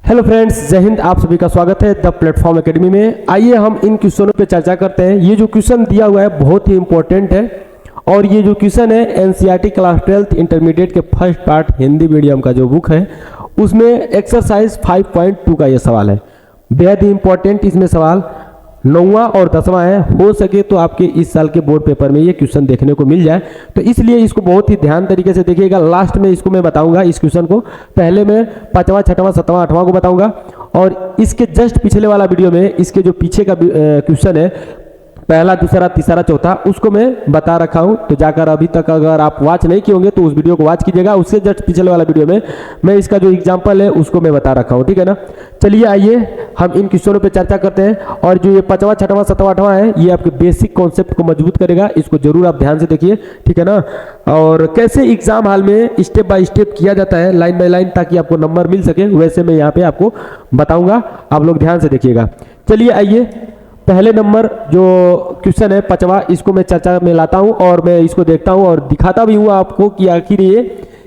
Hello friends, जय हिंद। आप सभी का स्वागत है द प्लेटफॉर्म एकेडमी में। आइए हम इन क्वेश्चनों पे चर्चा करते हैं। ये जो क्वेश्चन दिया हुआ है बहुत ही इंपॉर्टेंट है और ये जो क्वेश्चन है एनसीईआरटी क्लास 12th इंटरमीडिएट के फर्स्ट पार्ट हिंदी मीडियम का जो बुक है उसमें एक्सरसाइज 5.2 का ये सवाल है। बेहद ही इंपॉर्टेंट इसमें सवाल 9वां और 10वां है। हो सके तो आपके इस साल के बोर्ड पेपर में ये क्वेश्चन देखने को मिल जाए, तो इसलिए इसको बहुत ही ध्यान तरीके से देखिएगा। लास्ट में इसको मैं बताऊंगा इस क्वेश्चन को। पहले मैं 5वां, 6वां, 7वां, 8वां को बताऊंगा और इसके जस्ट पिछले वाला वीडियो में इसके जो पीछे का क्वेश्चन है पहला, दूसरा, तीसरा, चौथा उसको मैं बता रखा हूं। तो जाकर अभी तक अगर आप वॉच नहीं किए होंगे तो उस वीडियो को वॉच कीजिएगा। उससे जस्ट पिछले वाला वीडियो में मैं इसका जो एग्जांपल है उसको मैं बता रखा हूं, ठीक है ना। चलिए आइए हम इन क्वेश्चनों पे चर्चा करते हैं। और जो ये 5वां, 6वां, 7वां, 8वां है ये आपके बेसिक कॉन्सेप्ट को मजबूत करेगा। इसको जरूर आप ध्यान से देखिए, ठीक है ना। और कैसे एग्जाम हॉल में स्टेप बाय स्टेप किया जाता है, लाइन बाय लाइन, ताकि आपको नंबर मिल सके, वैसे मैं यहाँ पे आपको बताऊंगा। आप लोग ध्यान से देखिएगा। चलिए आइए पहले नंबर जो क्वेश्चन है 5वां, इसको मैं चर्चा में लाता हूं और मैं इसको देखता हूं और दिखाता भी हूं आपको कि आखिर ये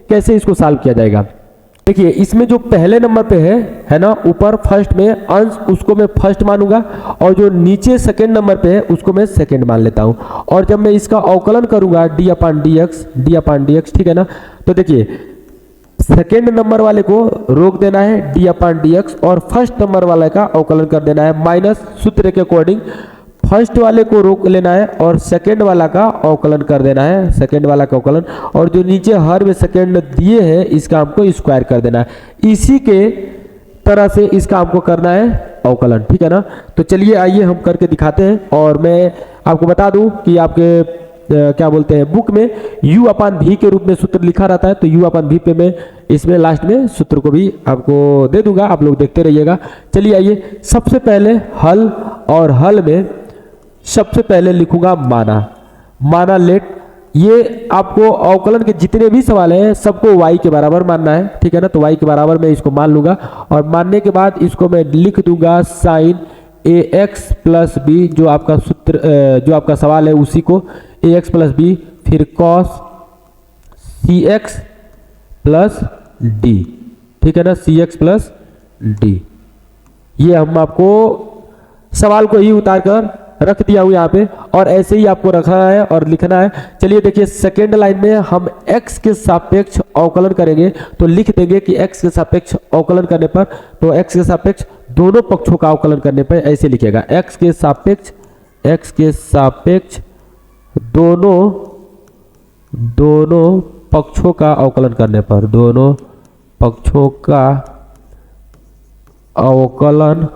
कैसे इसको सॉल्व किया जाएगा। देखिए इसमें जो पहले नंबर पे है ना, ऊपर फर्स्ट में अंश, उसको मैं फर्स्ट मानूंगा और जो नीचे सेकंड नंबर पे है उसको मैं सेकंड मान लेता हूं। और जब मैं इसका अवकलन करूंगा डी अपान डी एक्स, ठीक है ना। तो देखिए सेकेंड नंबर वाले को रोक देना है डी अपान डी एक्स और फर्स्ट नंबर वाले का अवकलन कर देना है माइनस सूत्र के अकॉर्डिंग फर्स्ट वाले को रोक लेना है और सेकेंड वाला का अवकलन कर देना है, सेकेंड वाला का अवकलन। और जो नीचे हर में सेकेंड दिए हैं इसका हमको स्क्वायर कर देना है। इसी के तरह से इसका हमको करना है अवकलन, ठीक है ना। तो चलिए आइए हम करके दिखाते हैं। और मैं आपको बता दूं कि आपके क्या बोलते हैं बुक में u अपान v के रूप में सूत्र लिखा रहता है, तो u अपान v पे मैं इसमें लास्ट में सूत्र को भी आपको दे दूंगा, आप लोग देखते रहिएगा। चलिए आइए सबसे पहले हल, और हल में सबसे पहले लिखूंगा माना लेट। ये आपको अवकलन के जितने भी सवाल हैं सबको y के बराबर मानना है, ठीक है ना। तो y के बराबर मैं इसको मान लूंगा और मानने के बाद इसको मैं लिख दूंगा sign a x plus B, जो आपका सूत्र जो आपका सवाल है उसी को ए एक्स प्लस बी, फिर cos c x plus D, ठीक है ना, सी एक्स प्लस डी। ये हम आपको सवाल को ही उतार कर रख दिया हूं यहाँ पे और ऐसे ही आपको रखना है और लिखना है। चलिए देखिए सेकेंड लाइन में हम x के सापेक्ष अवकलन करेंगे, तो लिख देंगे कि x के सापेक्ष अवकलन करने पर, तो x के सापेक्ष दोनों पक्षों का अवकलन करने पर ऐसे लिखेगा x के सापेक्ष दोनों पक्षों का अवकलन करने पर, दोनों पक्षों का अवकलन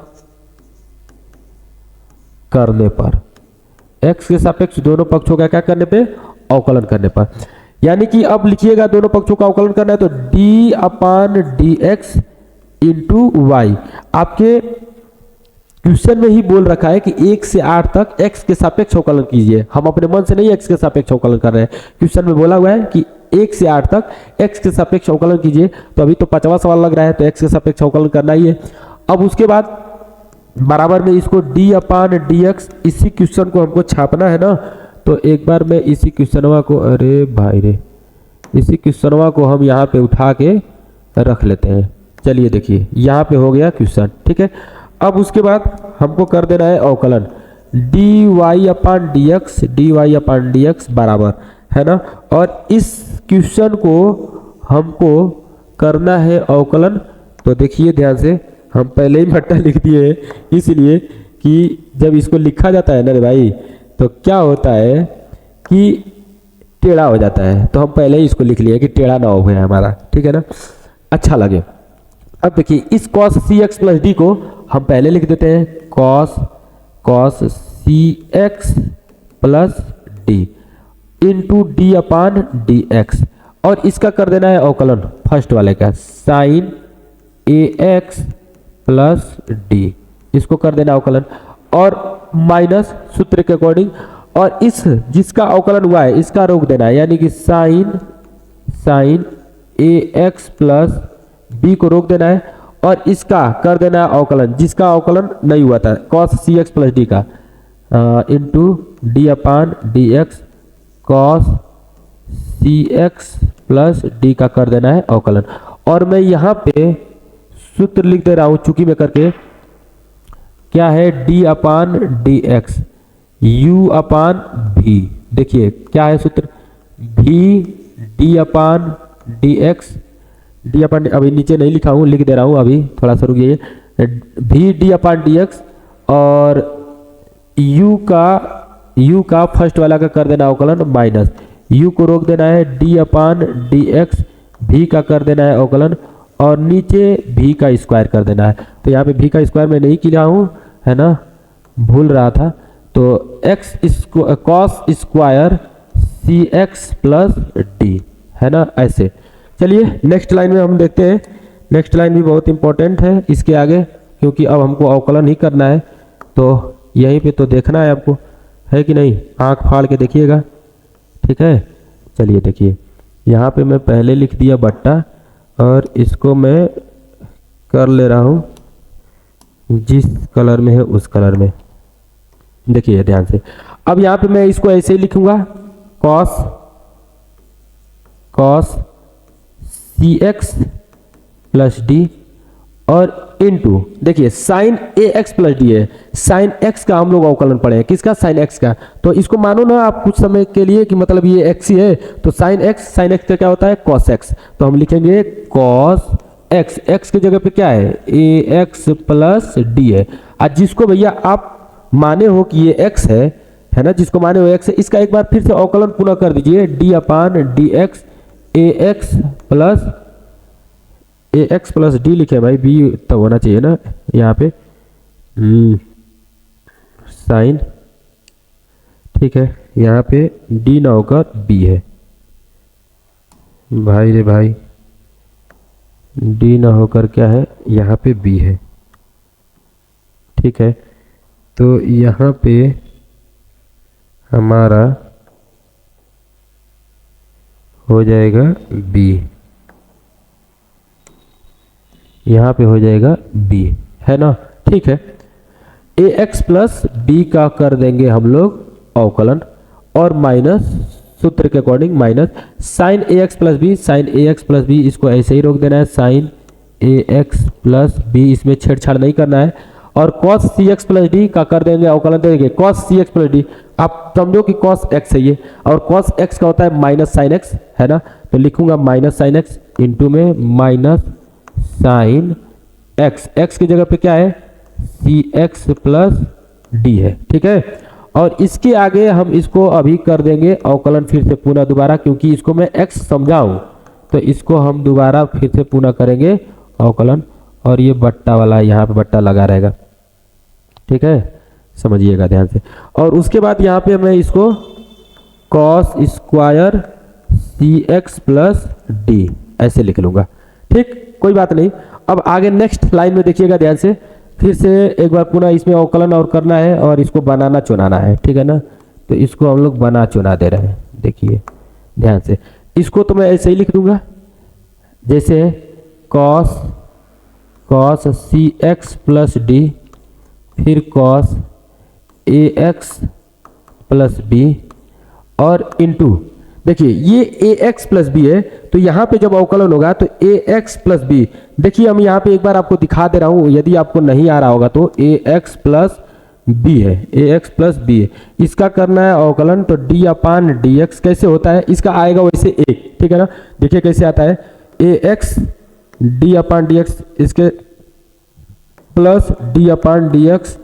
करने पर, x के सापेक्ष दोनों पक्षों का क्या करने पे, अवकलन करने पर। यानी कि अब लिखिएगा दोनों पक्षों का अवकलन करना है तो d अपान डी एक्स इंटू वाई। आपके क्वेश्चन में ही बोल रखा है कि 1 से 8 तक x के सापेक्ष अवकलन कीजिए। हम अपने मन से नहीं x के सापेक्ष अवकलन कर रहे हैं, क्वेश्चन में बोला हुआ है कि 1 से 8 तक x के सापेक्ष अवकलन कीजिए। तो अभी तो 5वां सवाल लग रहा है तो x के सापेक्ष अवकलन करना ही है। अब उसके बाद बराबर में इसको d अपान डी एक्स, इसी क्वेश्चन को हमको छापना है ना। तो एक बार मैं इसी क्वेश्चनवा को, अरे भाई रे, इसी क्वेश्चनवा को हम यहाँ पे उठा के रख लेते हैं। चलिए देखिए यहाँ पे हो गया क्वेश्चन, ठीक है। अब उसके बाद हमको कर देना है अवकलन D y upon d x बराबर, है ना। और इस क्वेश्चन को हमको करना है अवकलन। तो देखिए ध्यान से, हम पहले ही भट्टा लिख दिए हैं, इसलिए कि जब इसको लिखा जाता है ना रे भाई तो क्या होता है कि टेढ़ा हो जाता है। तो हम पहले ही इसको लिख लिए कि टेढ़ा ना हो गया हमारा, ठीक है ना, अच्छा लगे। अब देखिए इस cos c x plus d को हम पहले लिख देते हैं cos c x plus d into d upon d x, और इसका कर देना है अवकलन फर्स्ट वाले का sine a x plus d, इसको कर देना अवकलन और माइनस सूत्र के अकॉर्डिंग, और इस जिसका अवकलन हुआ है इसका रोक देना है, यानी कि sign a x plus B को रोक देना है और इसका कर देना है अवकलन जिसका अवकलन नहीं हुआ था, cos c x plus D का into d upon d x cos c x plus D का कर देना है अवकलन। और मैं यहाँ पे सूत्र लिख दे रहा हूं चूंकि मैं करके, क्या है d upon d x u upon भी। देखिए क्या है सूत्र, भी d upon d x, d upon, अभी नीचे नहीं लिखा हूं, लिख दे रहा हूं अभी, थोड़ा सा रुकिए, भी डी अपान डी एक्स और यू का फर्स्ट वाला का कर देना अवकलन माइनस, यू को रोक देना है डी अपान डी एक्स, भी का कर देना है अवकलन और नीचे भी का स्क्वायर कर देना है। तो यहाँ पे भी का स्क्वायर मैं नहीं किया हूँ, है ना, भूल रहा था। तो एक्स कॉस स्क्वायर सी एक्स प्लस डी, है ना, ऐसे। चलिए नेक्स्ट लाइन में हम देखते हैं, नेक्स्ट लाइन भी बहुत इंपॉर्टेंट है इसके आगे, क्योंकि अब हमको अवकलन ही करना है, तो यहीं पे तो देखना है आपको, है कि नहीं, आंख फाड़ के देखिएगा, ठीक है। चलिए देखिए, यहाँ पे मैं पहले लिख दिया बट्टा और इसको मैं कर ले रहा हूँ जिस कलर में है उस कलर में, देखिए ध्यान से। अब यहाँ पे मैं इसको ऐसे ही लिखूंगा, cos c x plus D और इनटू, देखिए sign a x plus D है, साइन एक्स का हम लोग अवकलन पढ़े हैं, किसका, साइन एक्स का। तो इसको मानो ना आप कुछ समय के लिए कि मतलब ये एक्स ही है, तो साइन एक्स का क्या होता है, कॉस एक्स, तो हम लिखेंगे कॉस एक्स, एक्स की जगह पे क्या है, ए एक्स प्लस डी है। आज जिसको भैया आप माने हो कि ये एक्स है ना, जिसको माने हो एक्स है, इसका एक बार फिर से अवकलन पुनः कर दीजिए, डी अपान डी एक्स ए एक्स प्लस डी लिखे भाई, बी तो होना चाहिए ना यहाँ पे, साइन, ठीक है, यहाँ पे डी ना होकर बी है भाई रे भाई, डी ना होकर क्या है, यहाँ पे बी है, ठीक है। तो यहाँ पे हमारा हो जाएगा बी, यहाँ पे हो जाएगा बी, है ना, ठीक है। ए एक्स प्लस बी का कर देंगे हम लोग अवकलन और माइनस, सूत्र के according minus sign a x plus B, sign a x plus B, इसको ऐसे ही रोक देना है, sign a x plus B, इसमें छेड़छाड़ नहीं करना है। और cos c x plus D का कर देंगे अवकलन, देंगे cos c x plus D, आप समझो कि कॉस एक्स है ये, और कॉस एक्स का होता है माइनस साइन एक्स, है ना, तो लिखूंगा माइनस साइन एक्स इंटू में माइनस साइन एक्स, एक्स की जगह पे क्या है, सी एक्स प्लस डी है, ठीक है। और इसके आगे हम इसको अभी कर देंगे अवकलन फिर से पुनः दोबारा, क्योंकि इसको मैं एक्स समझाऊं, तो इसको हम दोबारा फिर से पुनः करेंगे अवकलन, और ये बट्टा वाला यहाँ पे बट्टा लगा रहेगा, ठीक है, समझिएगा ध्यान से। और उसके बाद यहाँ पे मैं इसको कॉस स्क्वायर सी एक्स प्लस डी ऐसे लिख लूंगा, ठीक, कोई बात नहीं। अब आगे नेक्स्ट लाइन में देखिएगा ध्यान से, फिर से एक बार पुनः इसमें अवकलन और करना है और इसको बनाना चुनाना है, ठीक है ना, तो इसको हम लोग बना चुना दे रहे हैं, देखिए ध्यान से। इसको तो मैं ऐसे ही लिख दूंगा, जैसे cos c x plus D, फिर cos A x plus B और इनटू, देखिए ये ए एक्स प्लस बी है, तो यहाँ पे जब अवकलन होगा तो ए एक्स प्लस बी, देखिए हम यहाँ पे एक बार आपको दिखा दे रहा हूँ, यदि आपको नहीं आ रहा होगा तो ए एक्स प्लस बी है, ए एक्स प्लस बी है, इसका करना है अवकलन, तो डी अपान डी एक्स कैसे होता है, इसका आएगा वैसे एक, ठीक है ना, देखिए कैसे आता है, ए x d upon d x, इसके plus D upon d x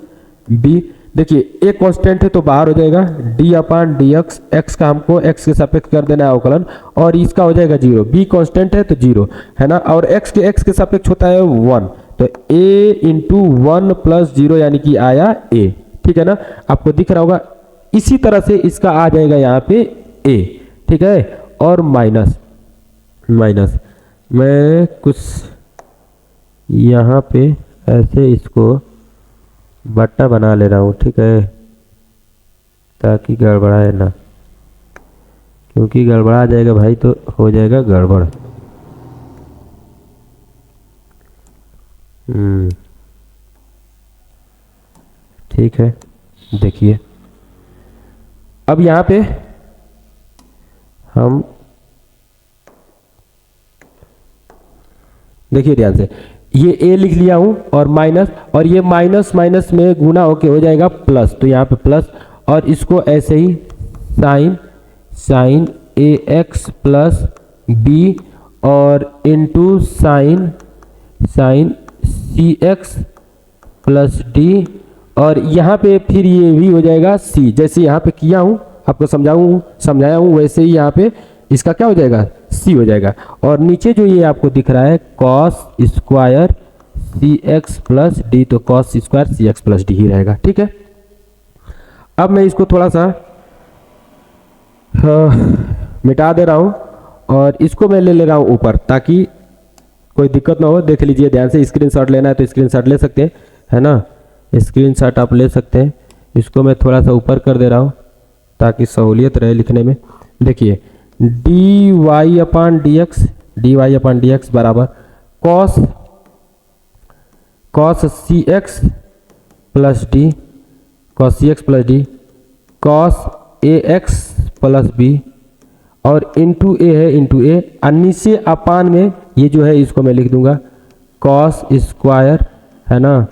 B, देखिए एक कांस्टेंट है तो बाहर हो जाएगा, D upon d x, x का हमको एक्स के सापेक्ष कर देना है अवकलन, और इसका हो जाएगा जीरो, बी कांस्टेंट है तो जीरो, है ना, और एक्स के सापेक्ष होता है वन, तो ए इंटू वन प्लस जीरो यानी कि आया ए, ठीक है ना, आपको दिख रहा होगा। इसी तरह से इसका आ जाएगा यहाँ पे ए, ठीक है, और माइनस मैं कुछ यहाँ पे ऐसे इसको बट्टा बना ले रहा हूँ, ठीक है, ताकि गड़बड़ाए ना, क्योंकि गड़बड़ा जाएगा भाई तो हो जाएगा गड़बड़। ठीक है, देखिए अब यहाँ पे हम देखिए ध्यान से, ये ए लिख लिया हूँ और माइनस, और ये माइनस माइनस में गुना होके हो जाएगा प्लस, तो यहाँ पे प्लस, और इसको ऐसे ही sign a x plus B और इंटू साइन सी एक्स प्लस डी, और यहाँ पे फिर ये भी हो जाएगा सी। जैसे यहाँ पे किया हूँ, आपको समझाया हूँ, वैसे ही यहाँ पे इसका क्या हो जाएगा, सी हो जाएगा। और नीचे जो ये आपको दिख रहा है कॉस स्क्वायर सी एक्स प्लस डी, तो कॉस स्क्वायर सी एक्स प्लस डी ही रहेगा। ठीक है, अब मैं इसको थोड़ा सा मिटा दे रहा हूँ और इसको मैं ले रहा हूँ ऊपर, ताकि कोई दिक्कत ना हो। देख लीजिए ध्यान से, स्क्रीनशॉट लेना है तो स्क्रीनशॉट ले सकते हैं, है ना, स्क्रीनशॉट आप ले सकते हैं। इसको मैं थोड़ा सा ऊपर कर दे रहा हूँ ताकि सहूलियत रहे लिखने में। देखिए D y upon d x बराबर cos c x plus D, cos A x plus B, और इंटू ए है इंटू ए, और नीचे अपान में ये जो है इसको मैं लिख दूंगा कॉस स्क्वायर, है ना।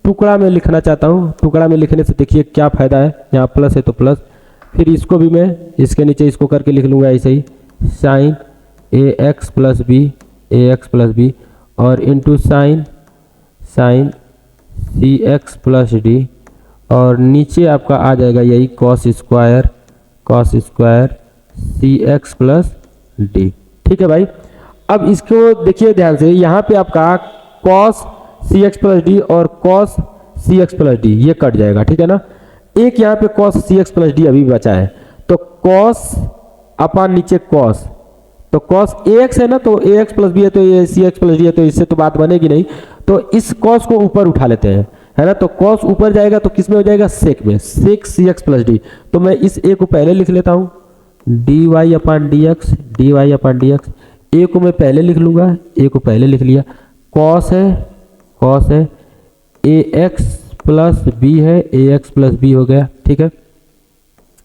टुकड़ा में लिखना चाहता हूँ, टुकड़ा में लिखने से देखिए क्या फ़ायदा है, यहाँ प्लस है तो प्लस, फिर इसको भी मैं इसके नीचे इसको करके लिख लूँगा ऐसे ही, sign a x plus B और इंटू साइन सी एक्स प्लस डी, और नीचे आपका आ जाएगा यही कॉस स्क्वायर सी एक्स प्लस डी। ठीक है भाई, अब इसको देखिए ध्यान से, यहाँ पे आपका cos c x plus D और cos c x plus D ये कट जाएगा। ठीक है ना, एक यहाँ पे cos c x plus D अभी बचा है, तो कॉस अपान नीचे कॉस, तो कॉस ए एक्स है ना, तो ए एक्स प्लस बी है तो ये सी एक्स प्लस डी है, तो इससे तो बात बनेगी नहीं, तो इस कॉस को ऊपर उठा लेते हैं, है ना। तो कॉस ऊपर जाएगा तो किस में हो जाएगा, सेक में, सेक सी एक्स प्लस डी। तो मैं इस ए को पहले लिख लेता हूँ, D y upon d x, ए को मैं पहले लिख लूँगा, ए को पहले लिख लिया, कॉस है ए एक्स प्लस बी है, ए एक्स प्लस बी हो गया। ठीक है,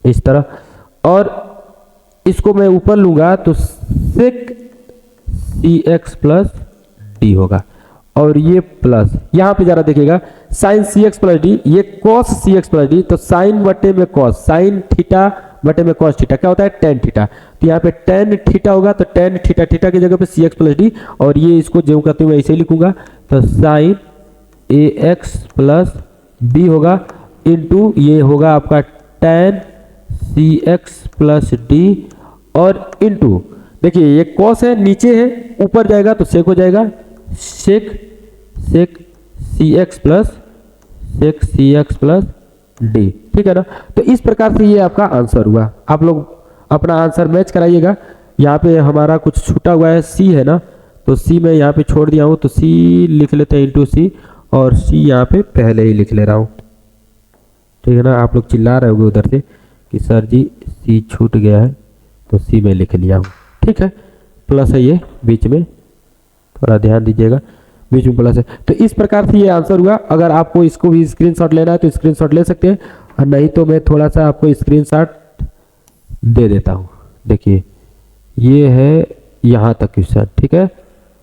इस तरह, और इसको मैं ऊपर लूँगा तो सेक सी एक्स प्लस डी होगा, और ये प्लस, यहाँ पे जरा देखिएगा साइन सी एक्स प्लस डी, ये cos c x plus D, तो साइन बटे में कॉस, साइन थीटा बटे में कॉस थीटा क्या होता है, टेन थीटा, तो यहाँ पे टेन थीटा होगा, तो टेन थीटा की जगह पे सी एक्स प्लस डी, और ये इसको जो करते हुए ऐसे ही लिखूंगा, तो sign a x plus B होगा, इंटू ये होगा आपका टेन सी एक्स प्लस डी, और इंटू देखिए ये कॉस है नीचे है, ऊपर जाएगा तो सेक हो जाएगा, सेक सी एक्स प्लस डी। ठीक है ना, तो इस प्रकार से ये आपका आंसर हुआ। आप लोग अपना आंसर मैच कराइएगा। यहाँ पे हमारा कुछ छूटा हुआ है, सी है ना, तो सी मैं यहाँ पे छोड़ दिया हूँ, तो सी लिख लेते हैं इंटू सी, और सी यहाँ पे पहले ही लिख ले रहा हूँ। ठीक है ना, आप लोग चिल्ला रहे होंगे उधर से कि सर जी सी छूट गया है, तो सी में लिख लिया हूँ। ठीक है, प्लस है ये बीच में, थोड़ा ध्यान दीजिएगा, बीच में प्लस है। तो इस प्रकार से ये आंसर हुआ। अगर आपको इसको भी स्क्रीनशॉट लेना है तो स्क्रीनशॉट ले सकते हैं, और नहीं तो मैं थोड़ा सा आपको स्क्रीनशॉट दे देता हूँ। देखिए ये है यहाँ तक क्वेश्चन। ठीक है,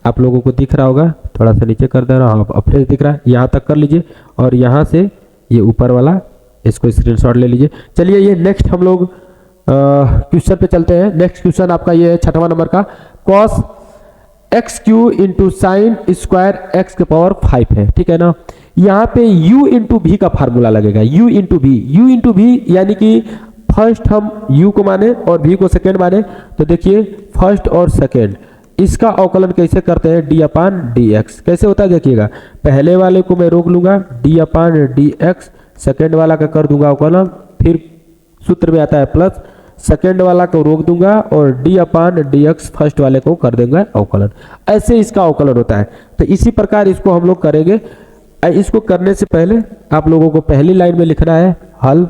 आप लोगों को दिख रहा होगा, थोड़ा सा नीचे कर दे रहा हूँ, अब फ्रेश दिख रहा है, यहाँ तक कर लीजिए, और यहाँ से ये ऊपर वाला इसको स्क्रीनशॉट ले लीजिए। चलिए ये नेक्स्ट हम लोग क्वेश्चन पे चलते हैं। नेक्स्ट क्वेश्चन आपका ये है 6वां नंबर का, cos x Q into sine square x के पावर 5 है। ठीक है ना, यहाँ पे u इंटू भी का फार्मूला लगेगा, u इंटू भी यानी कि फर्स्ट हम u को माने और v को सेकेंड माने, तो देखिए फर्स्ट और सेकेंड इसका अवकलन कैसे करते हैं, d अपान डी एक्स। कैसे होता है देखिएगा, पहले वाले को मैं रोक लूंगा d अपान डी एक्स, सेकेंड वाला का कर दूंगा अवकलन, फिर सूत्र में आता है प्लस, सेकेंड वाला को रोक दूंगा और d अपान डी एक्स फर्स्ट वाले को कर देंगे अवकलन। ऐसे इसका अवकलन होता है। तो इसी प्रकार इसको हम लोग करेंगे। इसको करने से पहले आप लोगों को पहली लाइन में लिखना है हल,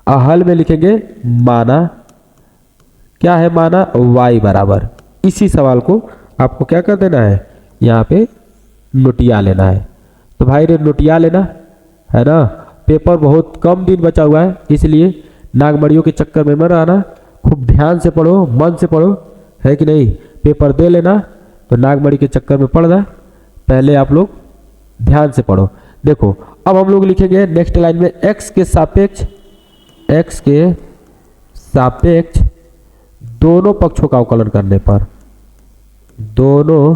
हल में लिखेंगे माना, क्या है माना, y बराबर। इसी सवाल को आपको क्या कर देना है, यहाँ पे नोटिया लेना है। तो भाई रे नोटिया लेना है ना, पेपर बहुत कम दिन बचा हुआ है, इसलिए नागमड़ियों के चक्कर में मत आना, खूब ध्यान से पढ़ो, मन से पढ़ो, है कि नहीं। पेपर दे लेना तो नागमड़ी के चक्कर में पड़ जा, पहले आप लोग ध्यान से पढ़ो। देखो अब हम लोग लिखेंगे नेक्स्ट लाइन में x के सापेक्ष दोनों पक्षों का अवकलन करने पर, दोनों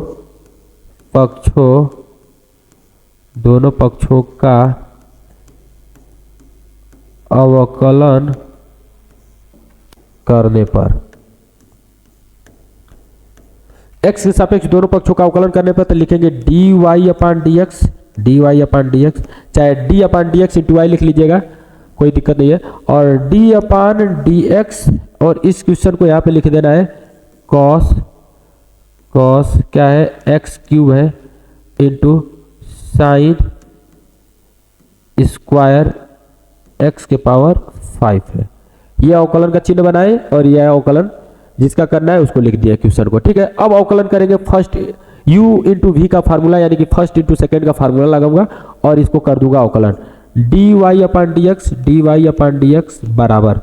पक्षों का अवकलन करने पर, x के सापेक्ष दोनों पक्षों का अवकलन करने पर तो लिखेंगे dy अपान dx, चाहे d अपान dx इंटू वाई लिख लीजिएगा, कोई दिक्कत नहीं है। और d अपान dx, और इस क्वेश्चन को यहाँ पे लिख देना है cos क्या है x क्यूब है इंटू साइन स्क्वायर x के पावर 5 है। ये अवकलन का चिन्ह बनाए और यह अवकलन जिसका करना है उसको लिख दिया क्वेश्चन को, ठीक है। अब अवकलन करेंगे फर्स्ट u इंटू वी का फार्मूला, यानी कि फर्स्ट इंटू सेकेंड का फार्मूला लगाऊंगा और इसको कर दूंगा अवकलन dy अपान dx बराबर,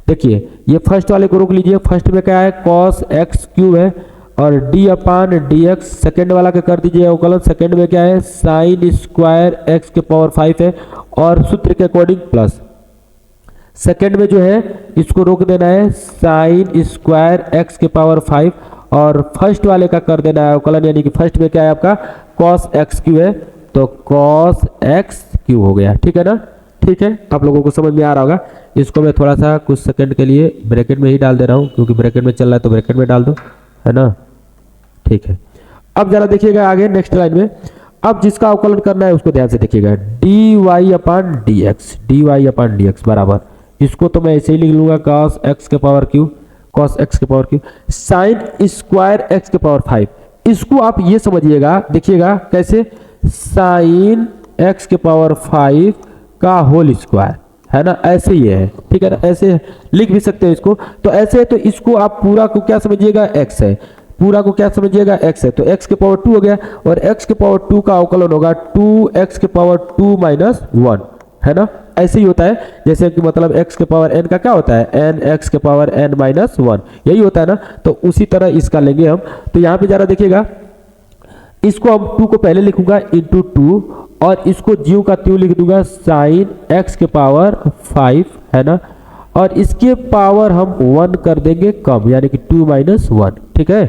देखिए ये फर्स्ट वाले को रोक लीजिए, फर्स्ट में क्या है cos x क्यूब है और d अपान dx, सेकेंड वाला का कर दीजिए अवकलन, सेकेंड में क्या है साइन स्क्वायर x के पावर 5 है और सूत्र के अकॉर्डिंग प्लस, सेकेंड में जो है इसको रोक देना है साइन स्क्वायर x के पावर 5 और फर्स्ट वाले का कर देना है अवकलन, यानी कि फर्स्ट में क्या है आपका cos x क्यूब है तो cos x क्यूब हो गया, ठीक है ना। ठीक है, आप लोगों को समझ में आ रहा होगा। इसको मैं थोड़ा सा कुछ सेकंड के लिए ब्रैकेट में ही डाल दे रहा हूँ, क्योंकि ब्रैकेट में चल रहा है तो ब्रैकेट में डाल दो, है ना। ठीक है, अब जरा देखिएगा आगे नेक्स्ट लाइन में, अब जिसका अवकलन करना है उसको ध्यान से देखिएगा dy अपान dx बराबर, इसको तो मैं ऐसे ही लिख लूंगा cos x के power Q sine square x के पावर 5। इसको आप ये समझिएगा, देखिएगा कैसे, साइन x के पावर 5 का होल स्क्वायर, है ना, ऐसे ही है, ठीक है ना, ऐसे लिख भी सकते हैं इसको। तो ऐसे है तो इसको आप पूरा को क्या समझिएगा x है, पूरा को क्या समझिएगा x है, तो x के पावर 2 हो गया और x के पावर 2 का अवकलन होगा 2x के पावर 2 माइनस 1, है ना। ऐसे ही होता है जैसे कि मतलब x के पावर n का क्या होता है n x के पावर n माइनस 1, यही होता है ना। तो उसी तरह इसका लेंगे हम। तो यहाँ पे जरा देखिएगा, इसको हम 2 को पहले लिखूंगा इंटू 2 और इसको ज्यों का त्यों लिख दूंगा साइन x के पावर 5, है ना, और इसके पावर हम 1 कर देंगे कम, यानी कि 2 माइनस 1, ठीक है,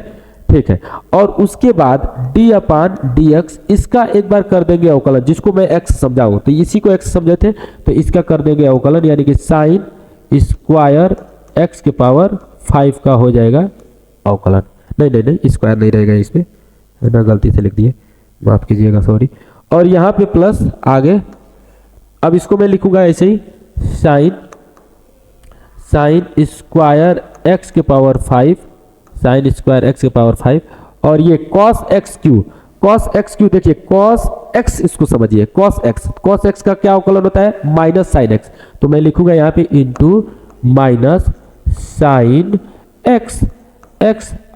ठीक है। और उसके बाद d अपान dx, इसका एक बार कर देंगे अवकलन, जिसको मैं x समझाऊं, तो इसी को x समझे थे तो इसका कर देंगे अवकलन, यानी कि साइन स्क्वायर x के पावर 5 का हो जाएगा अवकलन। नहीं स्क्वायर नहीं रहेगा इसमें, है ना, गलती से लिख दिए, माफ कीजिएगा, सॉरी। और यहाँ पे प्लस आगे, अब इसको मैं लिखूंगा ऐसे ही साइन स्क्वायर x के पावर 5, साइन स्क्वायर x के पावर 5 और ये cos x क्यू, देखिए cos x, इसको समझिए cos x का क्या अवकलन होता है माइनस साइन x, तो मैं लिखूंगा यहाँ पे इंटू माइनस साइन x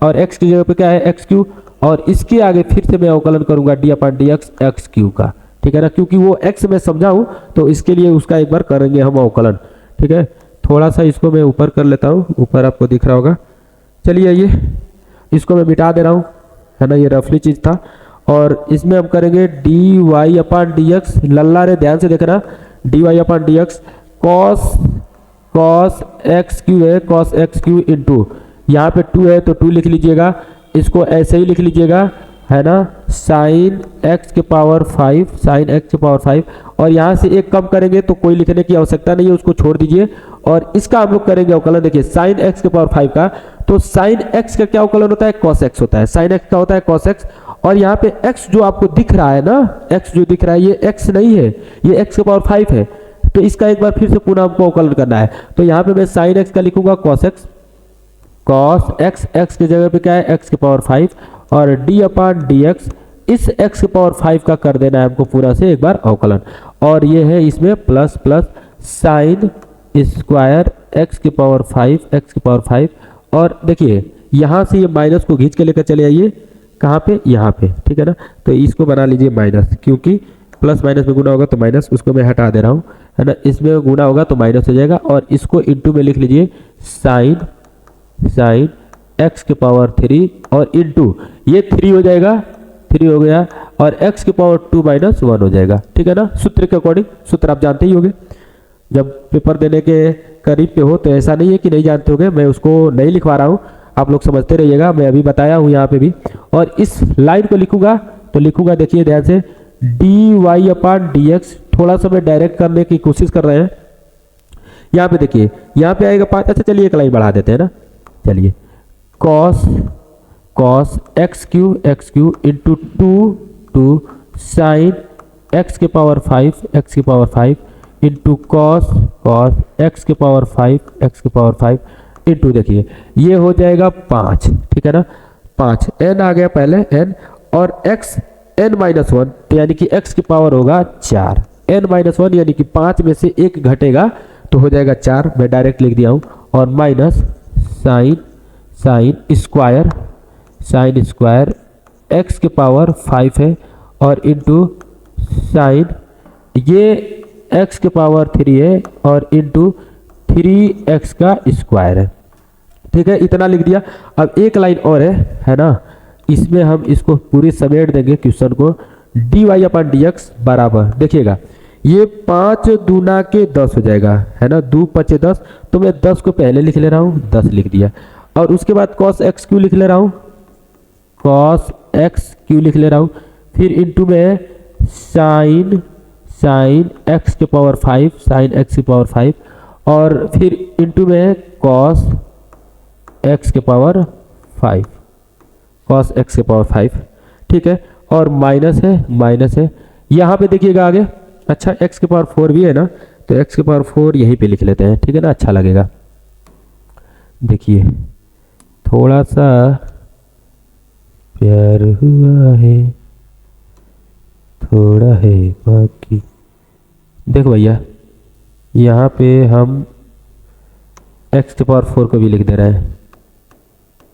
और x की जगह पे क्या है x क्यू, और इसके आगे फिर से मैं अवकलन करूंगा d अपान dx x क्यू का, ठीक है ना, क्योंकि वो x में समझाऊं तो इसके लिए उसका एक बार करेंगे हम अवकलन, ठीक है। थोड़ा सा इसको मैं ऊपर कर लेता हूँ, ऊपर आपको दिख रहा होगा, चलिए ये इसको मैं मिटा दे रहा हूँ, है ना, ये रफली चीज था। और इसमें हम करेंगे dy अपान dx, लल्ला रे ध्यान से देखना, dy अपान dx cos x क्यू है, cos x क्यू इंटू यहाँ पे 2 है तो 2 लिख लीजिएगा, इसको ऐसे ही लिख लीजिएगा, है ना, साइन x के पावर 5, और यहाँ से एक कम करेंगे तो कोई लिखने की आवश्यकता नहीं है, उसको छोड़ दीजिए। और इसका हम लोग करेंगे अवकलन, देखिए साइन x के पावर 5 का, तो साइन x का क्या अवकलन होता है cos x होता है, साइन x का होता है cos x, और यहाँ पे x जो आपको दिख रहा है ना, x जो दिख रहा है ये x नहीं है, ये x के पावर 5 है, तो इसका एक बार फिर से पुनः हमको अवकलन करना है। तो यहाँ पे मैं साइन x का लिखूंगा cos x की जगह पे क्या है x के पावर 5 और d अपान dx, इस x के पावर 5 का कर देना है हमको पूरा से एक बार अवकलन, और ये है इसमें प्लस साइन स्क्वायर x के पावर 5, और देखिए यहाँ से ये माइनस को खींच के लेकर चले आइए, कहाँ पे, यहाँ पे, ठीक है ना। तो इसको बना लीजिए माइनस, क्योंकि प्लस माइनस में गुना होगा तो माइनस, उसको मैं हटा दे रहा हूँ, है ना, इसमें गुना होगा तो माइनस हो जाएगा, और इसको इंटू में लिख लीजिए साइन x के पावर 3 और इंटू ये 3 हो जाएगा, 3 हो गया, और x की पावर 2 माइनस 1 हो जाएगा, ठीक है ना। सूत्र के अकॉर्डिंग, सूत्र आप जानते ही होंगे, जब पेपर देने के करीब पे हो तो ऐसा नहीं है कि नहीं जानते होंगे, मैं उसको नहीं लिखवा रहा हूँ, आप लोग समझते रहिएगा, मैं अभी बताया हूँ यहाँ पे भी। और इस लाइन को लिखूंगा तो लिखूंगा, देखिए ध्यान से, dy/dx। थोड़ा सा मैं डायरेक्ट करने की कोशिश कर रहे हैं। यहाँ पे देखिए, यहाँ पे आएगा 5। अच्छा चलिए एक लाइन बढ़ा देते हैं ना, चलिए, cos x cube into 2 sine x के पावर 5 इंटू कॉस x के पावर 5 इंटू, देखिए ये हो जाएगा 5, ठीक है ना। 5 n आ गया पहले n, और x n-1, तो यानी कि x की पावर होगा 4। n-1 यानी कि 5 में से 1 घटेगा तो हो जाएगा 4, मैं डायरेक्ट लिख दिया हूँ। और माइनस साइन स्क्वायर x के पावर 5 है, और इंटू साइन ये x के पावर 3 है, और इंटू 3x का स्क्वायर है, ठीक है। इतना लिख दिया। अब एक लाइन और है ना, इसमें हम इसको पूरी समेट देंगे क्वेश्चन को। dy/dx बराबर, देखिएगा ये 5 दूना के 10 हो जाएगा, है ना, 2 5 10, तो मैं 10 को पहले लिख ले रहा हूँ, 10 लिख दिया। और उसके बाद cos x क्यू लिख ले रहा हूँ, फिर इंटू में साइन x के पावर 5, और फिर इंटू में cos x के पावर 5, ठीक है। और माइनस है यहाँ पे, देखिएगा आगे। अच्छा x के पावर 4 भी है ना, तो x के पावर 4 यहीं पे लिख लेते हैं, ठीक है ना, अच्छा लगेगा। देखिए थोड़ा सा प्यार हुआ है, थोड़ा है बाकी। देखो भैया, यहाँ पे हम x के पावर 4 को भी लिख दे रहे हैं,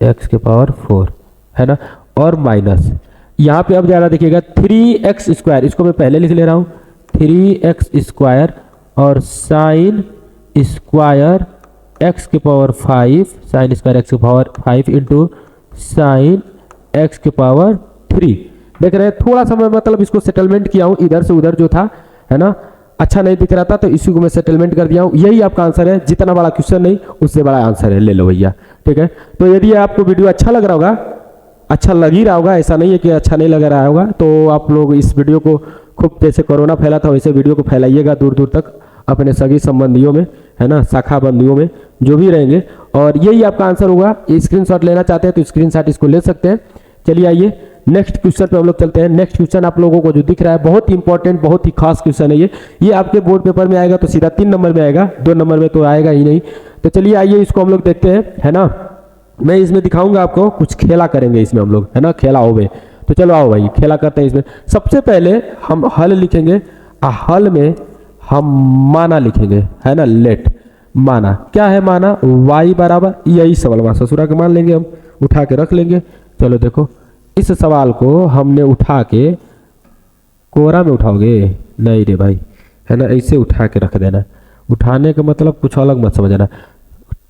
x के पावर 4, है ना। और माइनस यहाँ पे अब ज़्यादा देखिएगा 3x स्क्वायर, इसको मैं पहले लिख ले रहा हूँ, 3x स्क्वायर, और साइन स्क्वायर x के पावर 5 इंटू साइन x के पावर 3। देख रहे हैं, थोड़ा सा मैं मतलब इसको सेटलमेंट किया हूँ, इधर से उधर जो था, है ना, अच्छा नहीं दिख रहा था, तो इसी को मैं सेटलमेंट कर दिया हूँ। यही आपका आंसर है, जितना बड़ा क्वेश्चन नहीं उससे बड़ा आंसर है, ले लो भैया, ठीक है। तो यदि आपको वीडियो अच्छा लग रहा होगा, अच्छा लग ही रहा होगा, ऐसा नहीं है कि अच्छा नहीं लग रहा होगा, तो आप लोग इस वीडियो को खूब, जैसे कोरोना फैला था वैसे वीडियो को फैलाइएगा दूर दूर तक अपने सगी संबंधियों में, है ना, शाखा बंदियों में जो भी रहेंगे, और यही आपका आंसर होगा। स्क्रीनशॉट लेना चाहते हैं तो स्क्रीनशॉट इसको ले सकते हैं। चलिए आइए नेक्स्ट क्वेश्चन पे हम लोग चलते हैं। नेक्स्ट क्वेश्चन आप लोगों को जो दिख रहा है बहुत ही इंपॉर्टेंट, बहुत ही खास क्वेश्चन है ये आपके बोर्ड पेपर में आएगा तो सीधा 3 नंबर में आएगा, 2 नंबर में तो आएगा ही नहीं। तो चलिए आइए इसको हम लोग देखते हैं, है ना। मैं इसमें दिखाऊंगा आपको, कुछ खेला करेंगे इसमें हम लोग, है ना, खेला होवे। तो चलो आओ भाई खेला करते हैं इसमें। सबसे पहले हम हल लिखेंगे, हल में हम माना लिखेंगे, है ना, लेट माना। क्या है माना? y बराबर, यही सवाल ससुरा के मान लेंगे, हम उठा के रख लेंगे। चलो देखो, इस सवाल को हमने उठा के, कोरा में उठाओगे नहीं रे भाई, है ना, ऐसे उठा के रख देना। उठाने का मतलब कुछ अलग मत समझना।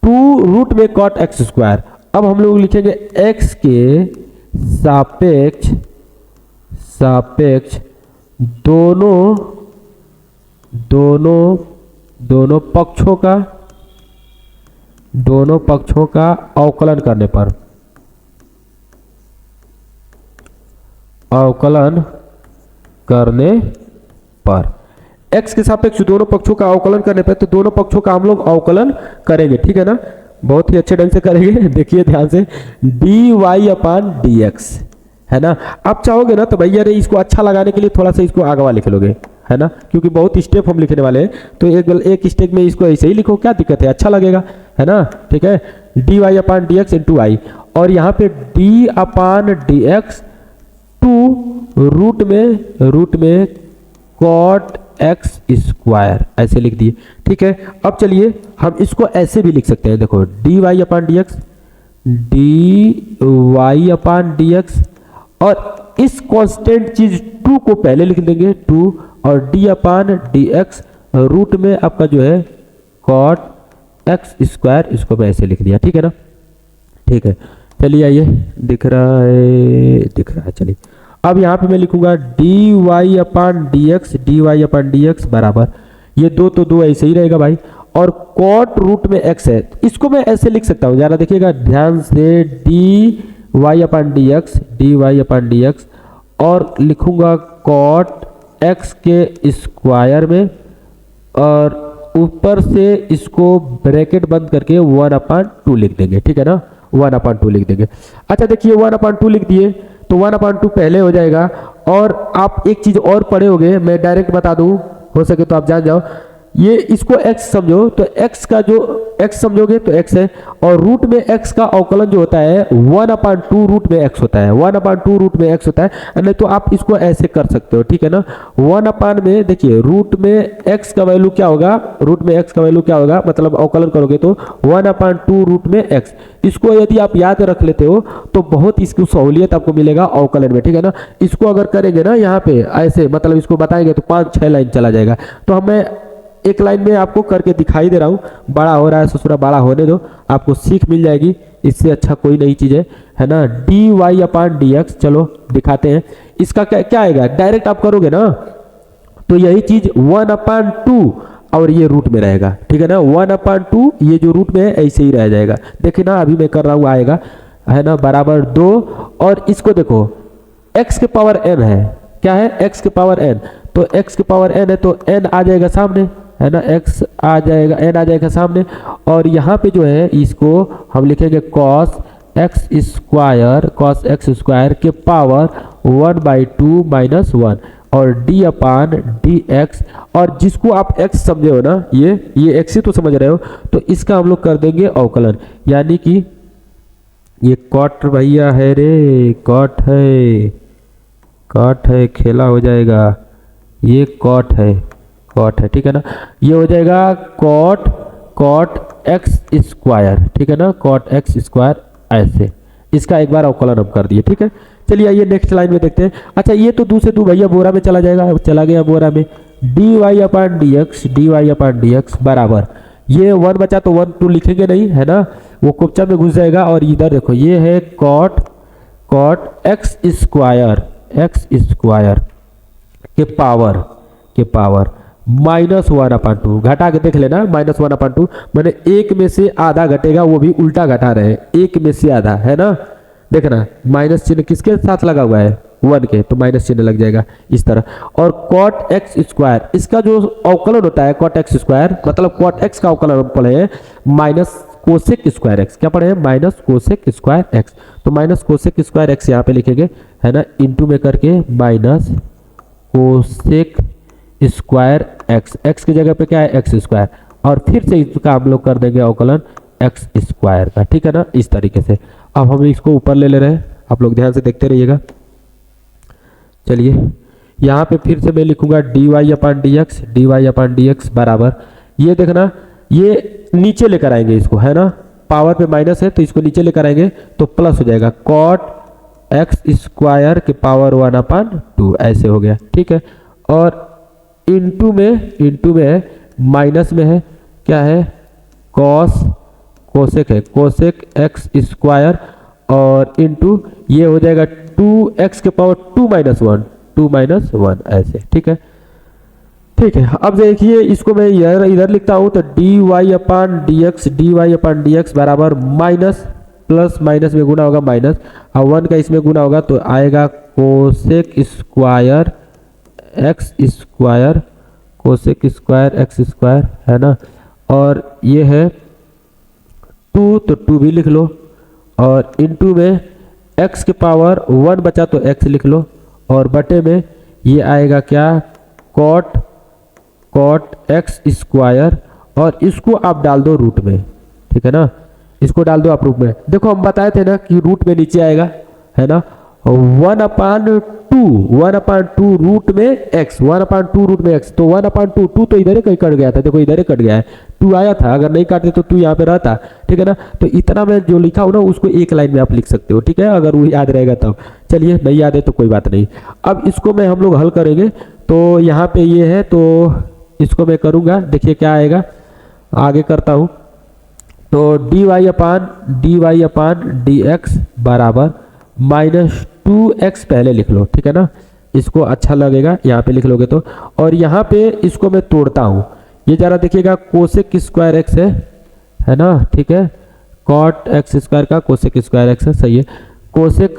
2 रूट में कॉट एक्स स्क्वायर। अब हम लोग लिखेंगे x के सापेक्ष दोनों पक्षों का अवकलन करने पर x के सापेक्ष दोनों पक्षों का अवकलन करने पर, तो दोनों पक्षों का हम लोग अवकलन करेंगे, ठीक है ना, बहुत ही अच्छे ढंग से करेंगे। देखिए ध्यान से, dy/dx, है ना। आप चाहोगे ना तो भैया रे इसको अच्छा लगाने के लिए थोड़ा सा इसको आगवा लिख लोगे, है ना, क्योंकि बहुत स्टेप हम लिखने वाले हैं, तो एक स्टेप में इसको ऐसे ही लिखो, क्या दिक्कत है, अच्छा लगेगा, है ना, ठीक है। dy/dx इंटू आई, और यहाँ पे d/dx 2 रूट में कॉट एक्स स्क्वायर, ऐसे लिख दिए, ठीक है। अब चलिए हम इसको ऐसे भी लिख सकते हैं, देखो dy/dx, और इस कांस्टेंट चीज 2 को पहले लिख देंगे 2, और d/dx रूट में आपका जो है कॉट एक्स स्क्वायर, इसको मैं ऐसे लिख दिया, ठीक है ना, ठीक है। चलिए आइए, दिख रहा है, चलिए अब यहाँ पे मैं लिखूंगा D y upon d x बराबर, ये दो तो दो ऐसे ही रहेगा भाई, और कॉट रूट में एक्स है, इसको मैं ऐसे लिख सकता हूँ, जरा देखिएगा ध्यान से, D y upon d x और लिखूंगा कॉट एक्स के स्क्वायर में, और ऊपर से इसको ब्रैकेट बंद करके 1/2 लिख देंगे, ठीक है ना, 1/2 लिख देंगे। अच्छा देखिए 1/2 लिख दिए तो 1/2 पहले हो जाएगा, और आप एक चीज और पढ़े होगे, मैं डायरेक्ट बता दूं, हो सके तो आप जान जाओ, ये इसको x समझो तो x का जो x समझोगे तो x है, और रूट में x का अवकलन जो होता है 1/2 रूट में x होता है, 1/2 रूट में x होता है, नहीं तो आप इसको ऐसे कर सकते हो, ठीक है ना, 1 में देखिए रूट में x का वैल्यू क्या होगा, रूट में x का वैल्यू क्या होगा, मतलब अवकलन करोगे तो 1/2 रूट में x, इसको यदि आप याद रख लेते हो तो बहुत इसकी सहूलियत आपको मिलेगा अवकलन में, ठीक है ना। इसको अगर करेंगे ना यहाँ पे ऐसे, मतलब इसको बताएंगे तो 5-6 लाइन चला जाएगा, तो हमें एक लाइन में आपको करके दिखाई दे रहा हूँ, बड़ा हो रहा है ससुरा, बड़ा होने दो, आपको सीख मिल जाएगी, इससे अच्छा कोई नई चीज़ है ना। D y upon d x, चलो दिखाते हैं, इसका क्या आएगा, डायरेक्ट आप करोगे ना तो यही चीज 1/2 और ये रूट में रहेगा, ठीक है ना, 1/2 ये जो रूट में है ऐसे ही रह जाएगा, देखिए ना अभी मैं कर रहा हूँ आएगा, है ना, बराबर 2, और इसको देखो x के पावर n है, क्या है x के पावर n, तो x के पावर n है तो n आ जाएगा सामने, है ना, x आ जाएगा, n आ जाएगा सामने, और यहाँ पे जो है इसको हम लिखेंगे cos x स्क्वायर के पावर 1/2 - 1 और d अपान डी एक्स, और जिसको आप x समझे हो ना, ये x ही तो समझ रहे हो, तो इसका हम लोग कर देंगे अवकलन, यानी कि ये कॉट भैया है रे, कॉट है, खेला हो जाएगा, ये कॉट है, ठीक है ना, ये हो जाएगा कॉट एक्स स्क्वायर, ठीक है ना, कॉट एक्स स्क्वायर ऐसे, इसका एक बार अवकलन हम कर दिए, ठीक है। चलिए आइए नेक्स्ट लाइन में देखते हैं। अच्छा ये तो दूसरे तू भैया बोरा में चला जाएगा, चला गया बोरा में, D y upon d x बराबर, ये 1 बचा तो 1 2 लिखेंगे नहीं, है ना, वो कुप्चा में घुस जाएगा, और इधर देखो ये है कॉट एक्स स्क्वायर के पावर -1/2, घटा के देख लेना, -1/2 मैंने एक में से आधा घटेगा, वो भी उल्टा घटा रहे हैं, एक में से आधा, है ना, देखना माइनस चिन्ह किसके साथ लगा हुआ है, 1 के, तो माइनस चिन्ह लग जाएगा इस तरह। और कॉट एक्स स्क्वायर, इसका जो अवकलन होता है कॉट एक्स स्क्वायर, मतलब कॉट एक्स का अवकलन हम पढ़े हैं माइनस कोसेक स्क्वायर एक्स, क्या पढ़े हैं, माइनस कोसेक स्क्वायर एक्स, तो माइनस कोसेक स्क्वायर एक्स यहाँ पे लिखेंगे, है ना, इंटू में करके माइनस कोसेक स्क्वायर एक्स की जगह पे क्या है एक्स स्क्वायर, और फिर से इसका हम लोग कर देंगे अवकलन एक्स स्क्वायर का, ठीक है ना, इस तरीके से। अब हम इसको ऊपर ले रहे हैं, आप लोग ध्यान से देखते रहिएगा। चलिए यहाँ पे फिर से मैं लिखूंगा D y upon d x बराबर, ये देखना ये नीचे लेकर आएंगे इसको, है ना, पावर पे माइनस है तो इसको नीचे लेकर आएंगे तो प्लस हो जाएगा, कॉट एक्स स्क्वायर के पावर 1/2 ऐसे हो गया, ठीक है, और इंटू में है, माइनस में है, क्या है, कोसेक एक्स स्क्वायर, और इंटू ये हो जाएगा 2x के पावर 2 - 1 ऐसे, ठीक है। अब देखिए इसको मैं इधर लिखता हूं तो D y upon d x बराबर माइनस प्लस माइनस में गुना होगा माइनस, और 1 का इसमें गुना होगा तो आएगा कोसेक स्क्वायर एक्स स्क्वायर, है ना, और ये है 2 तो 2 भी लिख लो, और इंटू में x के पावर 1 बचा तो x लिख लो, और बटे में ये आएगा क्या, कॉट एक्स स्क्वायर, और इसको आप डाल दो रूट में, ठीक है ना, इसको डाल दो आप रूट में, देखो हम बताए थे ना कि रूट में नीचे आएगा, है ना, 1/2 रूट में x, 1/2 रूट में x, तो 1/2 2 तो इधर ही कहीं कट गया था, देखो इधर ही कट गया है, 2 आया था, अगर नहीं काटते तो 2 यहाँ पे रहता, ठीक है ना, तो इतना मैं जो लिखा हूँ ना उसको एक लाइन में आप लिख सकते हो, ठीक है, अगर वो याद रहेगा तब। चलिए नहीं याद है तो कोई बात नहीं, अब इसको मैं हम लोग हल करेंगे, तो यहाँ पे ये है तो इसको मैं करूँगा, देखिए क्या आएगा, आगे करता हूँ, तो D y upon d x बराबर -2x पहले लिख लो, ठीक है ना, इसको अच्छा लगेगा यहाँ पे लिख लोगे तो। और यहाँ पे इसको मैं तोड़ता हूँ, ये जरा देखिएगा कोसेक स्क्वायर एक्स है ना, ठीक है, कॉट एक्स स्क्वायर का कोसेक स्क्वायर एक्स है, सही है, कोसेक